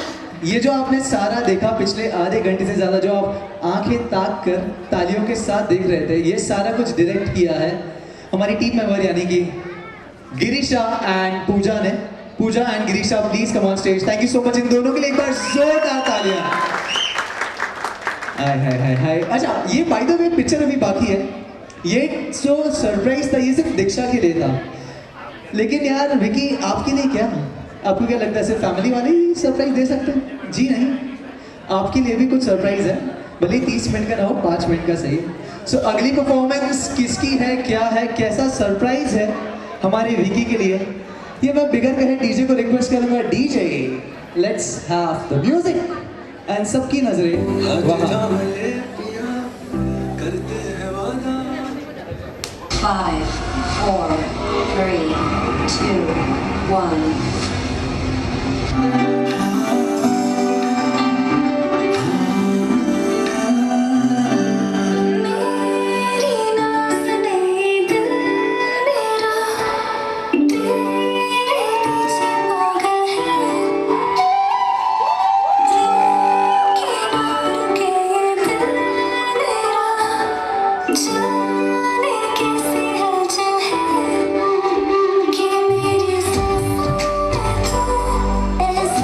ये जो आपने सारा देखा पिछले आधे घंटे से ज़्यादा, जो आप आंखें ताक कर तालियों के साथ देख रहे थे, ये सारा कुछ डायरेक्ट किया है हमारी टीम मेंबर यानी कि गिरीशा एंड पूजा ने. Pooja and Girisha please come on stage. Thank you so much इन दोनों के लिए. एक बार जोरदार तालियां. हाय. अच्छा, ये बाय द वे पिक्चर अभी बाकी है. ये जो सरप्राइज था ये सिर्फ दीक्षा के लिए था, लेकिन यार विकी आपके लिए क्या? आपको क्या लगता है सिर्फ फैमिली वाले ही सरप्राइज दे सकते हैं? जी नहीं, आपके लिए भी कुछ सरप्राइज है, भले 30 मिनट का ना हो, 5 मिनट का सही. सो अगली परफॉर्मेंस किसकी है, क्या है, कैसा सरप्राइज है हमारे विकी के लिए, ये मैं बिगर कहे डीजे को रिक्वेस्ट करूंगा. DJ let's have the music and सबकी नजरें वहां. 5, 4, 3, 2, 1. It's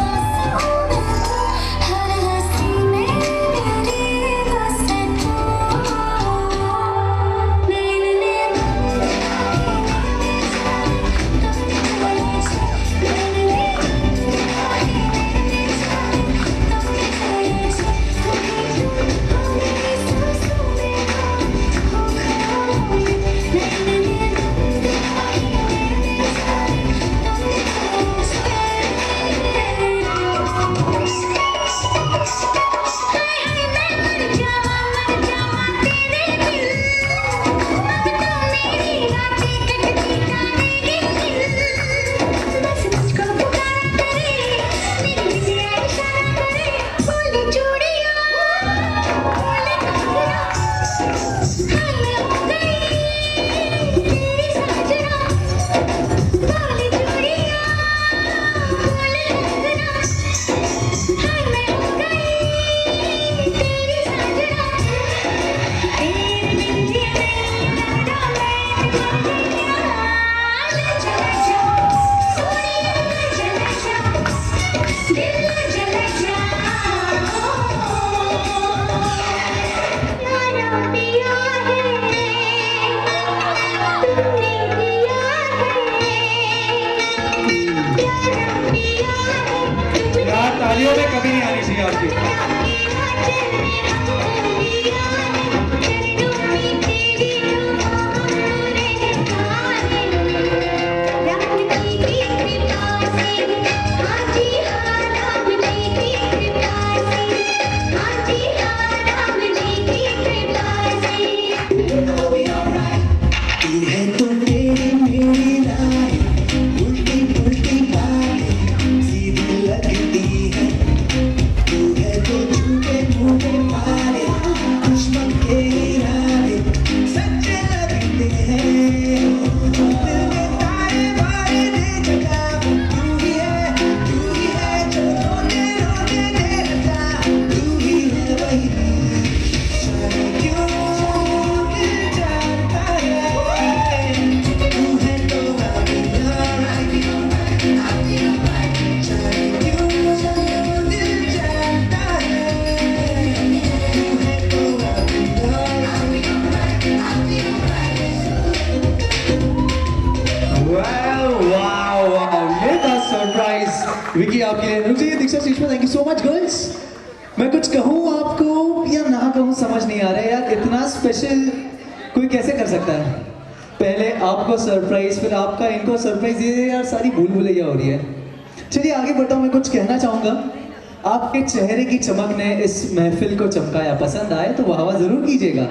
आपके लिए। रुक जाइए Diksha Sushma, thank you so much girls. मैं कुछ कहूँ आपको या ना कहूँ समझ नहीं आ रहा है यार, इतना स्पेशल कोई कैसे कर सकता है? पहले आपको सरप्राइज, फिर आपका इनको सरप्राइज, ये यार सारी भूल भुलैया हो रही है। चलिए आगे बढ़ता हूँ, मैं कुछ कहना चाहूँगा। आपके चेहरे की चमक ने इस महफिल को चमकाया, पसंद आए तो वाह वाह जरूर कीजिएगा।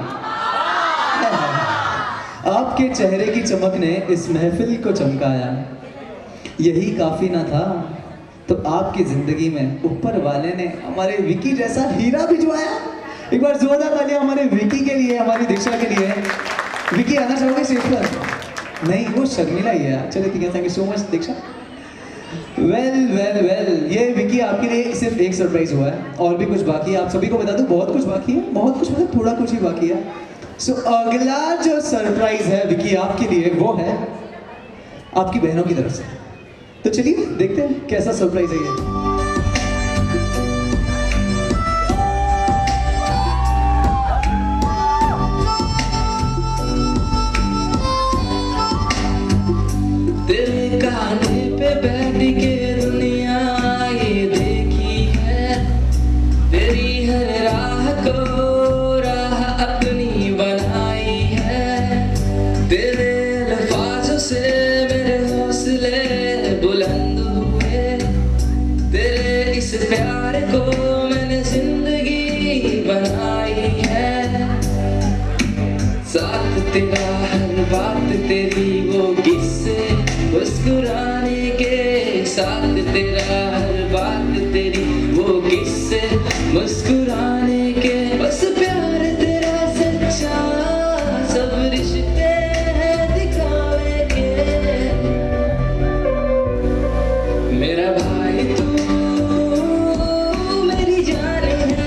आपके चेहरे की चमक ने इस महफिल को चमकाया, यही काफी ना था तो आपकी जिंदगी में ऊपर वाले ने हमारे विकी जैसा हीरा भिजवाया। एक बार जोरदार तालियां हमारे विकी के लिए, हमारी दीक्षा के लिए। विकी आना चाहोगे स्टेज पर? नहीं, वो शर्मिला ही है। चलिए ठीक है, thank you so much Diksha. Well ये विकी आपके लिए सिर्फ एक सरप्राइज हुआ है, और भी कुछ बाकी है। आप सभी को बता दूं बहुत कुछ बाकी है, बहुत कुछ मतलब थोड़ा कुछ ही बाकी है। सो अगला जो सरप्राइज है विकी आपके लिए, वो है आपकी बहनों की तरफ से। तो चलिए देखते हैं कैसा सरप्राइज है ये। तेरे कांधे पे बैठ के दुनिया ये देखी है, तेरी हर राह को राह अपनी बनाई है। तेरे अल्फाजों से मेरे हौसले बुलंद हुए, तेरे इस प्यार को मैंने जिंदगी बनाई है। साथ तेरा हर बात तेरी वो किस्से मुस्कुराने के, साथ तेरा हर बात तेरी वो किस्से मुस्कुराने के। बस प्यार तेरा सच्चा, सब रिश्ते हैं दिखावे के। मेरा भाई तू मेरी जान है,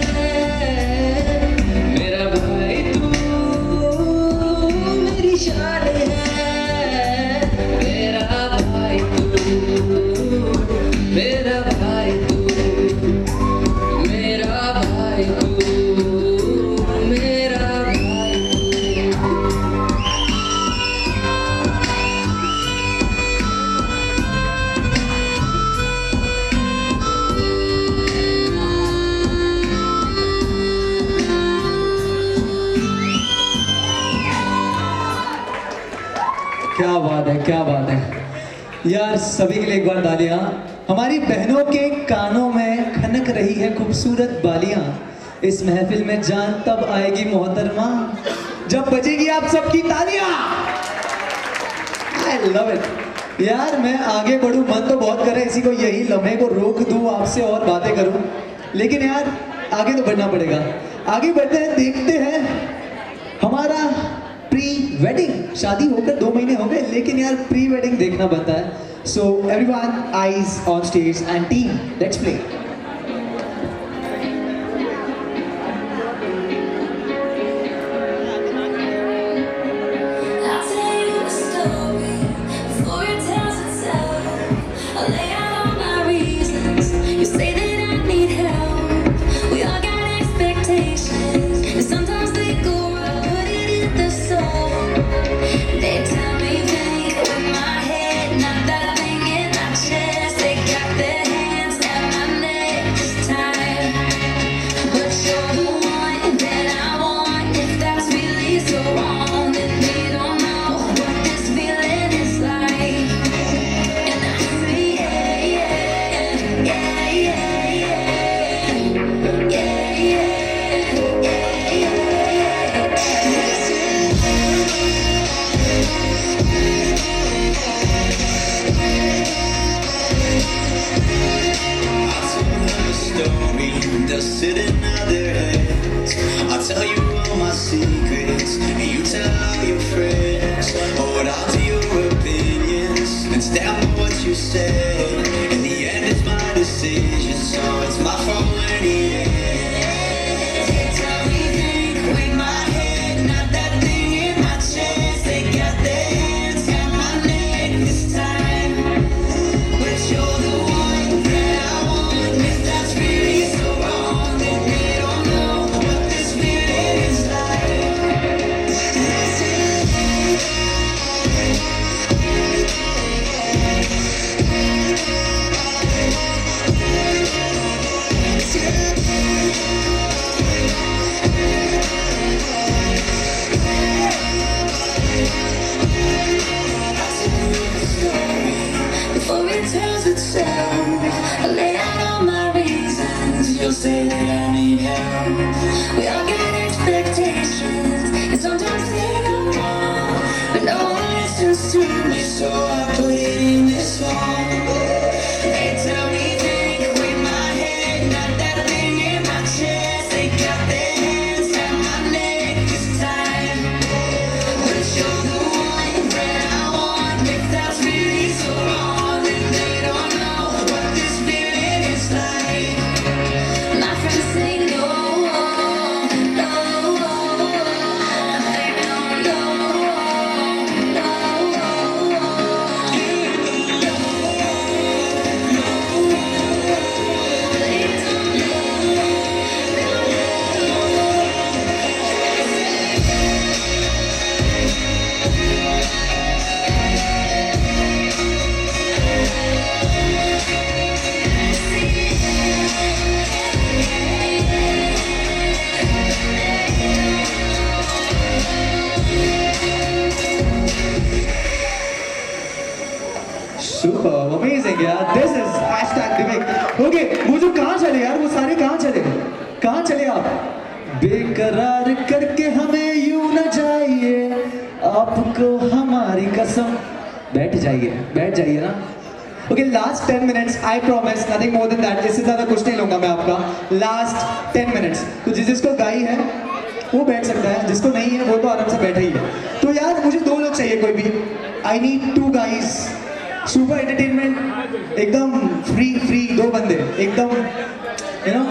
मेरा भाई तू मेरी शान है। मेरा भाई तू, मेरा भाई तू, मेरा भाई तू, मेरा भाई तू। क्या बात है, क्या बात है यार। सभी के लिए एक बार तालियां। हमारी बहनों के कानों में खनक रही है खूबसूरत बालियां। इस महफिल में जान तब आएगी मोहतरमा जब बजेगी आप सबकी तालियां। आई लव इट यार। मैं आगे बढ़ूं, मन तो बहुत करे इसी को, यही लम्हे को रोक दूं, आपसे और बातें करूं, लेकिन यार आगे तो बढ़ना पड़ेगा। आगे बढ़ते हैं, देखते हैं हमारा प्री वेडिंग। शादी होकर 2 महीने हो गए, लेकिन यार प्री वेडिंग देखना बनता है। So everyone eyes on stage and team, let's play. They'll sit in their heads. I'll tell you all my secrets, and you tell all your friends. Hold on to your opinions and stand by what you say. In the end, it's my decision, so it's my fault in the end. They tell me think with my head, not that thing in my chest. They got their hands on my neck this time, but you're the one that I want. If that's really so wrong, then they don't know what this feeling is like. myself. I lay out all my reasons. You'll say that I need help. We all got expectations, and sometimes they go wrong, but no one listens to me, so I put it in this song. They tell me think with my head, not that thing in my chest. They got their hands at my neck this time, but you're the one that I want. If that's really so wrong, then they don't know what this feeling is like. My friends say no, no, they don't know, no. Super, amazing यार. This is #Divik. Okay, वो जो कहाँ चले यार, वो सारे कहाँ चले? कहाँ चले आप? बेकरार करके हमें यूं न जाइए, आपको हमारी कसम. बैठ जाइए ना. Okay, last 10 minutes. I promise nothing more than that. इससे ज़्यादा कुछ नहीं लूँगा मैं आपका. Last 10 minutes. तो जिसको गाई है वो बैठ सकता है, जिसको नहीं है वो तो आराम से बैठा ही है. तो यार मुझे 2 लोग चाहिए कोई भी. I need 2 guys. Super entertainment, एकदम फ्री 2 बंदे, एकदम you know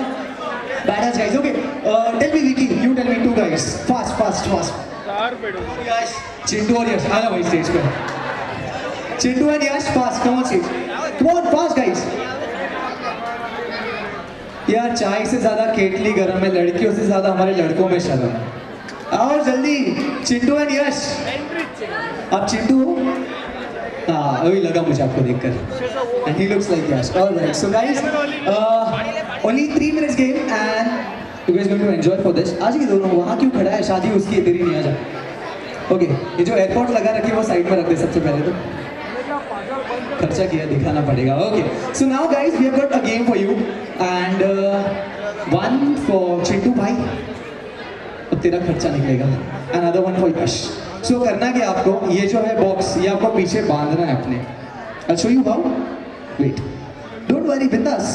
badass guys. Okay, tell me Vicky, you tell me 2 guys. Fast. Chintu और यश आना भाई स्टेज पे. Chintu and Yash fast, come on stage. Come on, fast guys. यार चाय से ज्यादा केटली गरम है, लड़कियों से ज्यादा हमारे लड़कों में शर्म है. और जल्दी चिंटू एंड यश. आप चिंटू हो? हाँ, वही लगा मुझे आपको देखकर. And he looks like Yash. All right, so guys, only 3 minutes game and you guys going to enjoy for this. आज ये दोनों वहाँ क्यों खड़ा है? शादी उसकी है, तेरी नहीं. आ जा. Okay, ये जो एयरपोर्ट लगा रखी है वो साइड में रख दे सबसे पहले. तो खर्चा किया दिखाना पड़ेगा. Okay, so now guys we have got a game for you and one for Chintu भाई. अब तेरा खर्चा निकलेगा. Another one for Yash. So करना क्या आपको, ये जो है बॉक्स ये आपको पीछे बांधना है अपने. I'll show you how. Wait. Don't worry, बिंदास.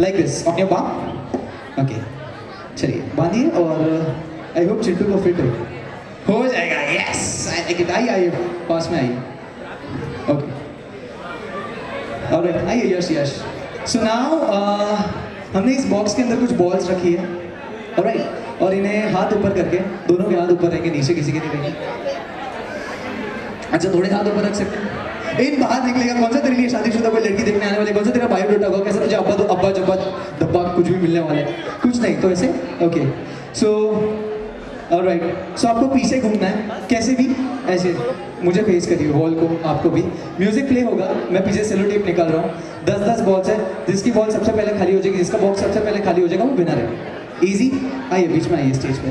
Like this on your palm. Okay. चलिए बांधिए और I hope चिंटू को फिट हो जाएगा. Yes. I like it. आइए पास में आइए. Okay. Alright. आइए यश. So now हमने इस बॉक्स के अंदर कुछ बॉल्स रखी है. Alright. और इन्हें हाथ ऊपर करके, दोनों के हाथ ऊपर रहेंगे, नीचे किसी के नहीं रहेंगे. अच्छा थोड़े हाथ ऊपर रख सकते हैं. इन बाहर निकलेगा. कौन सा तेरे लिए शादीशुदा कोई लड़की देखने आने वाले? कौन सा तेरा बायोडाटा होगा? कैसे तुझे अब्बा जब्बा डब्बा कुछ भी मिलने वाला है? कुछ नहीं. तो ऐसे ओके. So alright. सो आपको पीछे घूमना है, कैसे भी ऐसे मुझे फेस करिए, वॉल को. आपको भी म्यूजिक प्ले होगा. मैं पीछे सेलो टेप निकाल रहा हूँ. 10 बॉल्स है. जिसकी बॉल सबसे पहले खाली हो जाएगी, जिसका बॉक्स सबसे पहले खाली हो जाएगा वो विनर है. इजी. आइए बीच में आइए स्टेज पे.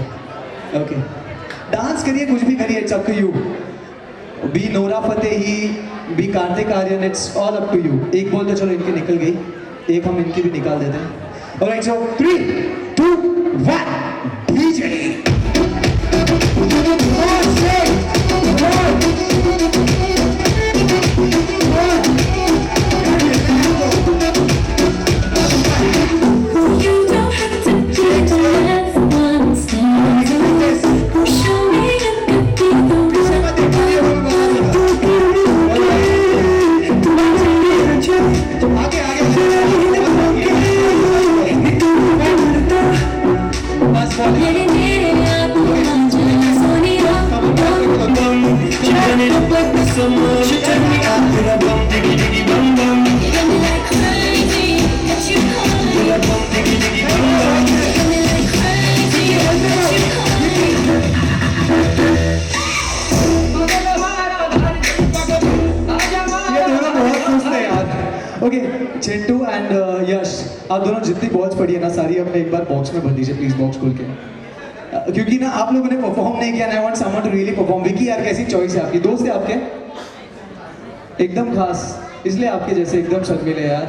ओके. डांस करिए, कुछ भी करिए, it's up to you. Be Nora Fatehi, be Kartik Aaryan, it's all up to you. एक बॉल तो चलो इनकी निकल गई, एक हम इनकी भी निकाल देते हैं. Alright, so 3, 2, 1 DJ. Okay Chintu and Yash, आप दोनों जितनी बॉल्स पड़ी है ना सारी अपने एक बार बॉक्स में भर दीजिए प्लीज, बॉक्स खोल के. क्योंकि ना आप लोगों ने परफॉर्म नहीं किया. I want someone to really perform. Vicky यार कैसी चॉइस है आपकी? दोस्त है आपके? एकदम खास, इसलिए आपके जैसे एकदम शर्मिले यार।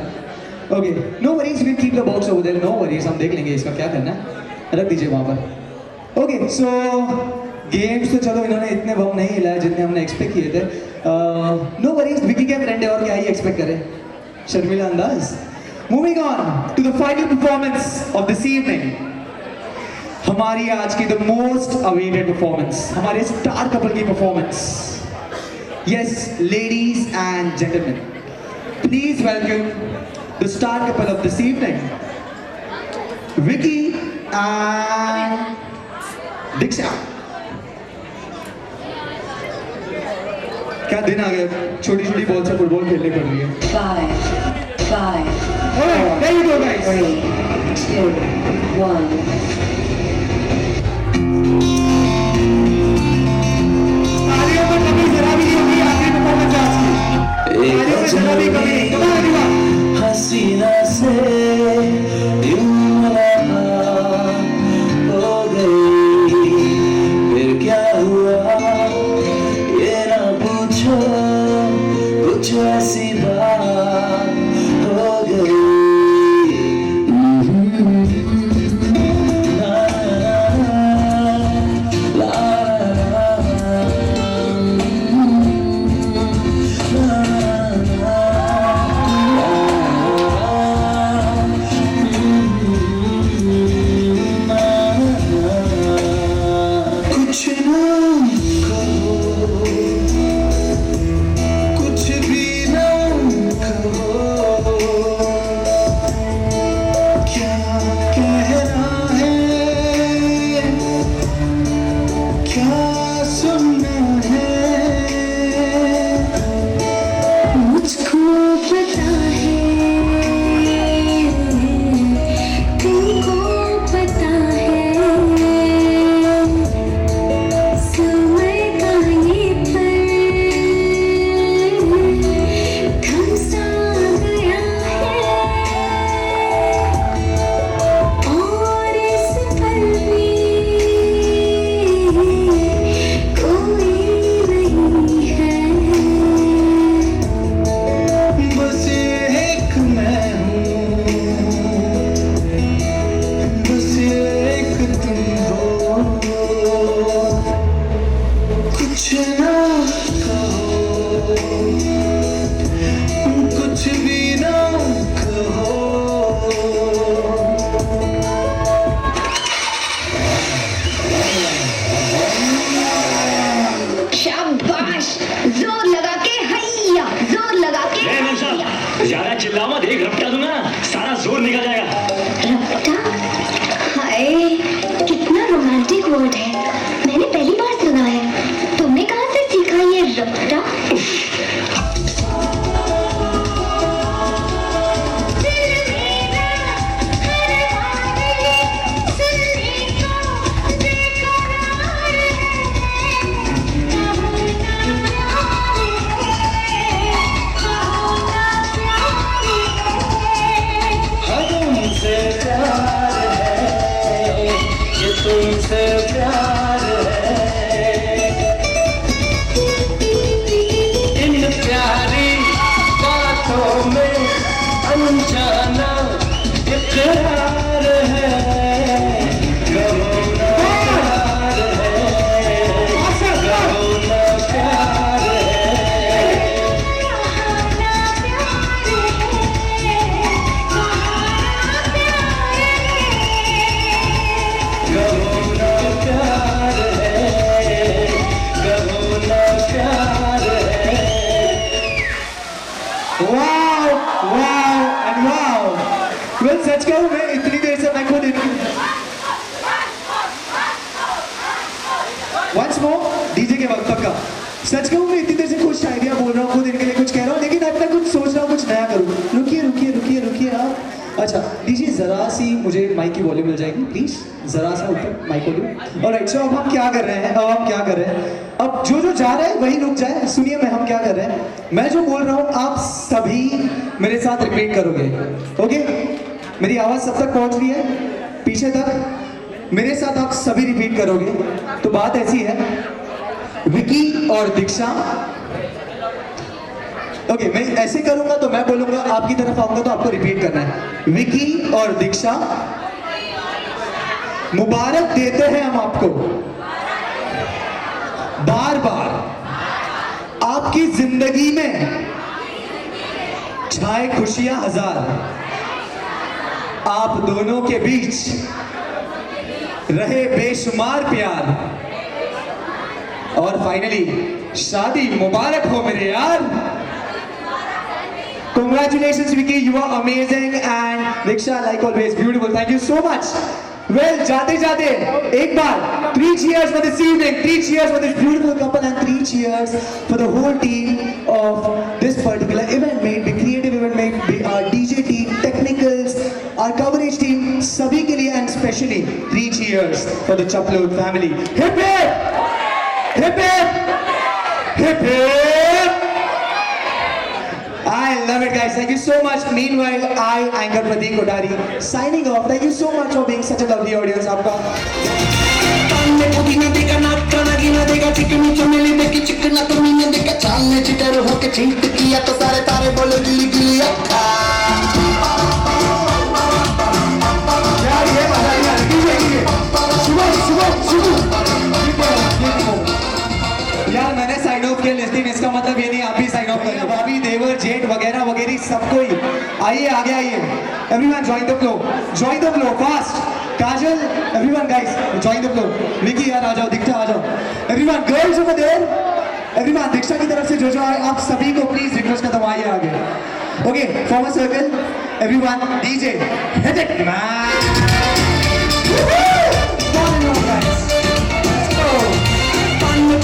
Okay, no worries, we keep the box over there, no worries, हम देख लेंगे इसका क्या करना है, रख दीजिए वहाँ पर। ओके, सो गेम्स तो चलो इन्होंने इतने बम नहीं हिलाए जितने हमने एक्सपेक्ट किए थे। नो वरीज, विकी के फ्रेंड है और क्या ही एक्सपेक्ट करें, शर्मिला अंदाज। Moving on to the final performance of this evening, हमारी आज की द मोस्ट अवेटेड परफॉर्मेंस, हमारे स्टार कपल की performance. Yes ladies and gentleman, please welcome the star couple of this evening, Vicky and Diksha. क्या दिन आ गया, छोटी छोटी बॉल से फुटबॉल खेलनी पड़ रही है। 5, 5, Alright, there you go guys. 3, 2, 1. तालियों में कमी जरा भी नहीं होगी, आखिरी परफॉर्मेंस है आज की। तालियों में जरा भी कमी नहीं, come on everyone. हसीना से यूं मुलाकात हो गई, फिर क्या हुआ ये ना पूछो, कुछ ऐसी बात हो गई। ज्यादा चिल्लाओ मत, एक रपटा दूंगा सारा जोर निकल जाएगा। रपटा? हाय, कितना रोमांटिक वर्ड है, मैंने पहली बार सुना है। तुमने कहाँ से सीखा ये रपटा? तुमसे प्यार है, इन प्यारी बातों में अनजाना इकरार है, कहो ना प्यार है, कहो ना प्यार है। सच कहूं मैं इतनी देर से मैं खुद वंस मोर डीजे के वक्त का सच कहूं मैं इतनी देर से कुछ आइडिया बोल रहा हूँ, खुद इनके लिए कुछ कह रहा हूँ, लेकिन अब मैं कुछ सोच रहा हूँ कुछ नया करूँ। रुकिए रुकिए रुकिए रुकिए आप। अच्छा डीजे जरा सी मुझे माइक की वॉल्यूम मिल जाएगी प्लीज, जरा सा ऊपर माइक वॉल्यूम। ऑलराइट, सो अब हम क्या कर रहे हैं, अब जो जो जा रहा है वही रुक जाए। सुनिए मैं हम क्या कर रहे हैं, मैं जो बोल रहा हूँ आप सभी मेरे साथ रिपीट करोगे। ओके, मेरी आवाज सब तक पहुंच रही है पीछे तक, मेरे साथ आप सभी रिपीट करोगे। तो बात ऐसी है, विकी और दीक्षा ओके, मैं ऐसे करूंगा तो मैं बोलूंगा, आपकी तरफ आऊंगा तो आपको रिपीट करना है। विकी और दीक्षा, मुबारक देते हैं हम आपको बार बार, आपकी जिंदगी में छाए खुशियां हजार, आप दोनों के बीच रहे बेशुमार प्यार, और फाइनली शादी मुबारक हो मेरे यार। Congratulations Vicky, you are amazing, and Diksha, like always, beautiful. Thank you so much. Well, जाते जाते एक बार 3 cheers for this evening, 3 cheers for this beautiful couple, and 3 cheers for the whole team of this particular event. May it be creative event, may it be our DJ team, technicals, our coverage team, सभी के लिए, and especially 3 cheers for the Chapload family. Hip hip, hip hip, hip hip. I love it, guys. Thank you so much. Meanwhile, I, anchor Pradeep Kothari, signing off. Thank you so much for being such a lovely audience. आपका यार मैंने sign of किया listing, इसका मतलब ये नहीं आप भी साइन ऑफ करें। भाभी, देवर, जेठ वगैरह वगैरह सबको ही आइए, आगे आइए। Everyone join the flow fast. Kajal, everyone guys join the flow. Vicky यार आ जाओ, दीक्षा आ जाओ। Everyone girls over there, everyone Diksha की तरफ से जो आए आप सभी को प्लीज रिक्वेस्ट करता हूं आइए आगे। Okay, form a circle, everyone DJ hit it man.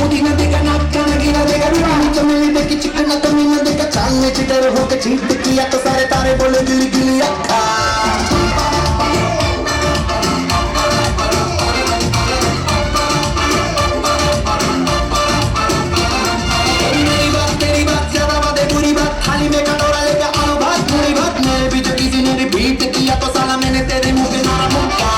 पुदीना देगा नाचा नगीना देगा रूहानी चमेली देखी चिकना कमीना देखा चालने चिटर होके चीट किया तो सारे तारे बोले गिली गिली अक्खा। मेरी बात तेरी बात ज्यादा बात है बुरी बात, थाली में कटोरा लेके आलू भात पूरी बात, मेरे भी जो किसी ने रिपीट किया तो साला मैंने तेरे मुंह पे मारा मुक्का।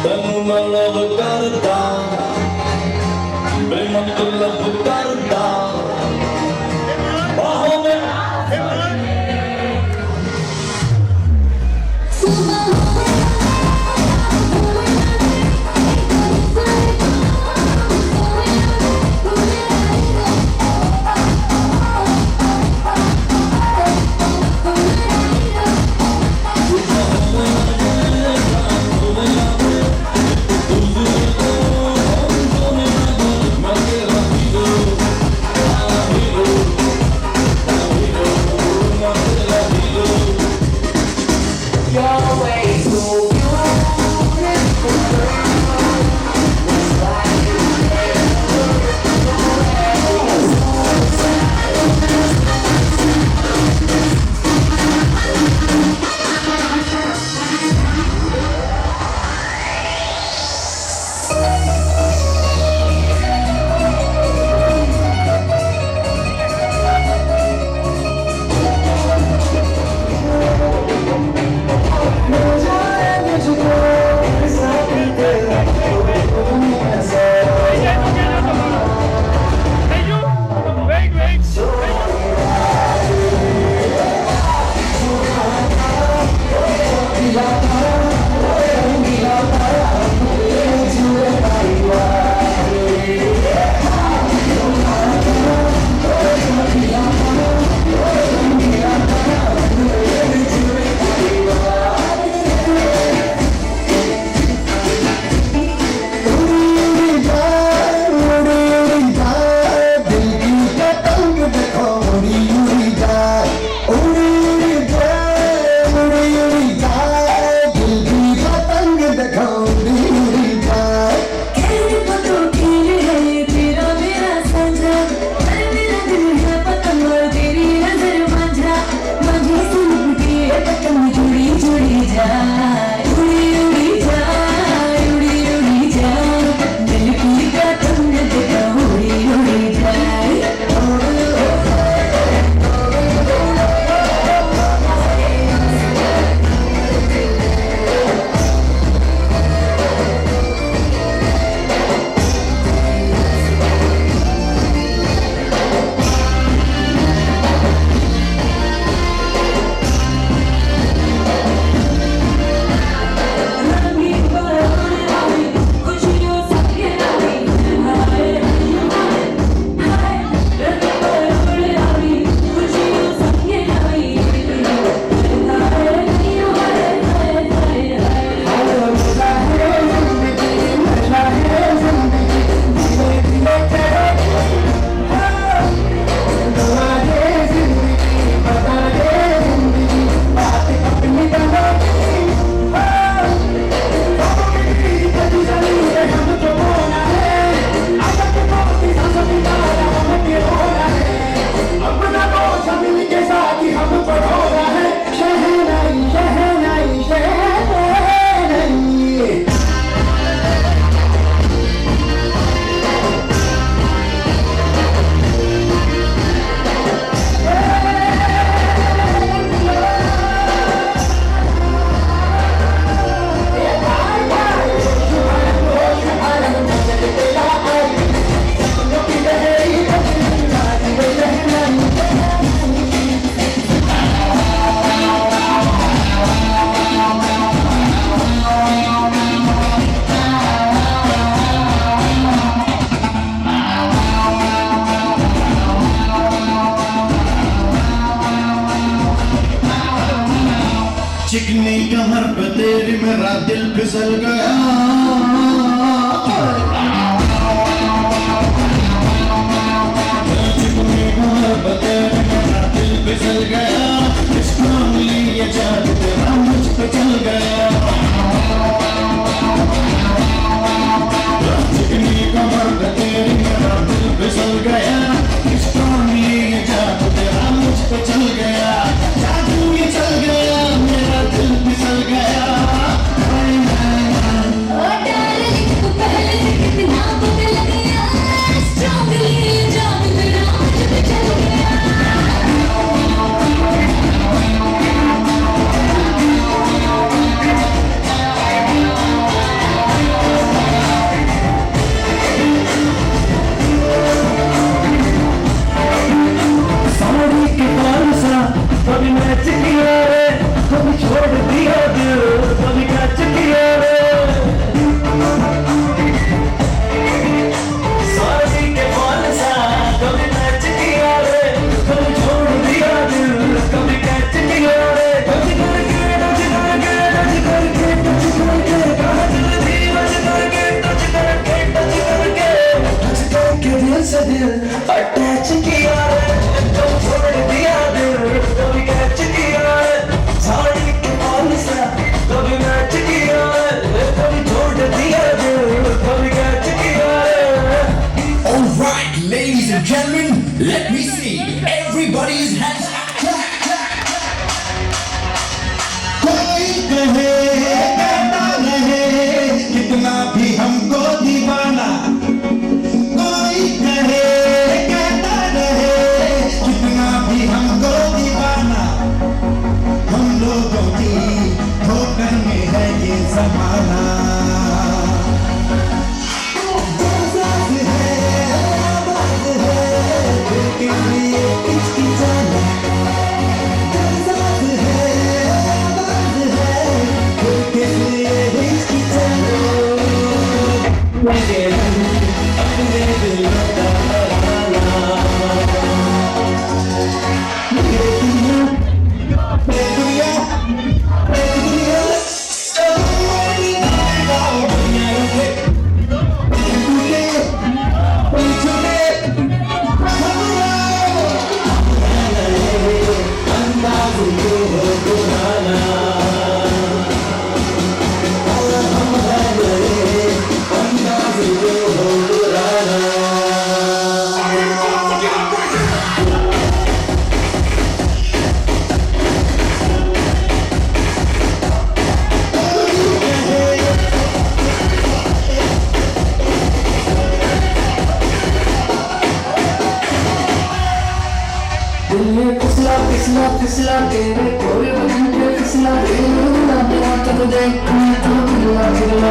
तैनू मैं लव करदा बेमतलब करदा बाहों में चिकनी कमर पे तेरी मेरा दिल फिसल गया चिकनी कमर पे तेरी मेरा दिल फिसल गया इसको लिए जादू तेरा मुझ पे चल गया चिकनी कमर पे तेरी मेरा दिल फिसल गया इसको लिए जादू तेरा मुझ पे चल गया जादू ये चल गया मेरा दिल फिसल गया दिल अटैच किया है, तो छोड़ दिया दिल कभी कैच किया है, साड़ी के बाल सा कभी मैच किया है, कभी छोड़ दिया दिल कभी कैच किया है। Alright, ladies and gentlemen, let me see everybody's hands up. कोई कहे कहता रहे कितना भी हमको दीवाना, कोई कहे कहता रहे कितना भी हमको दीवाना, हम लोगों की ठोकर में है ये जमाना। फिसला फिसला फिसला तेरे कोई मुझे फिसला तेरा हाथ को देख तो फिसला फिसला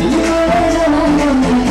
फिसला जमाना में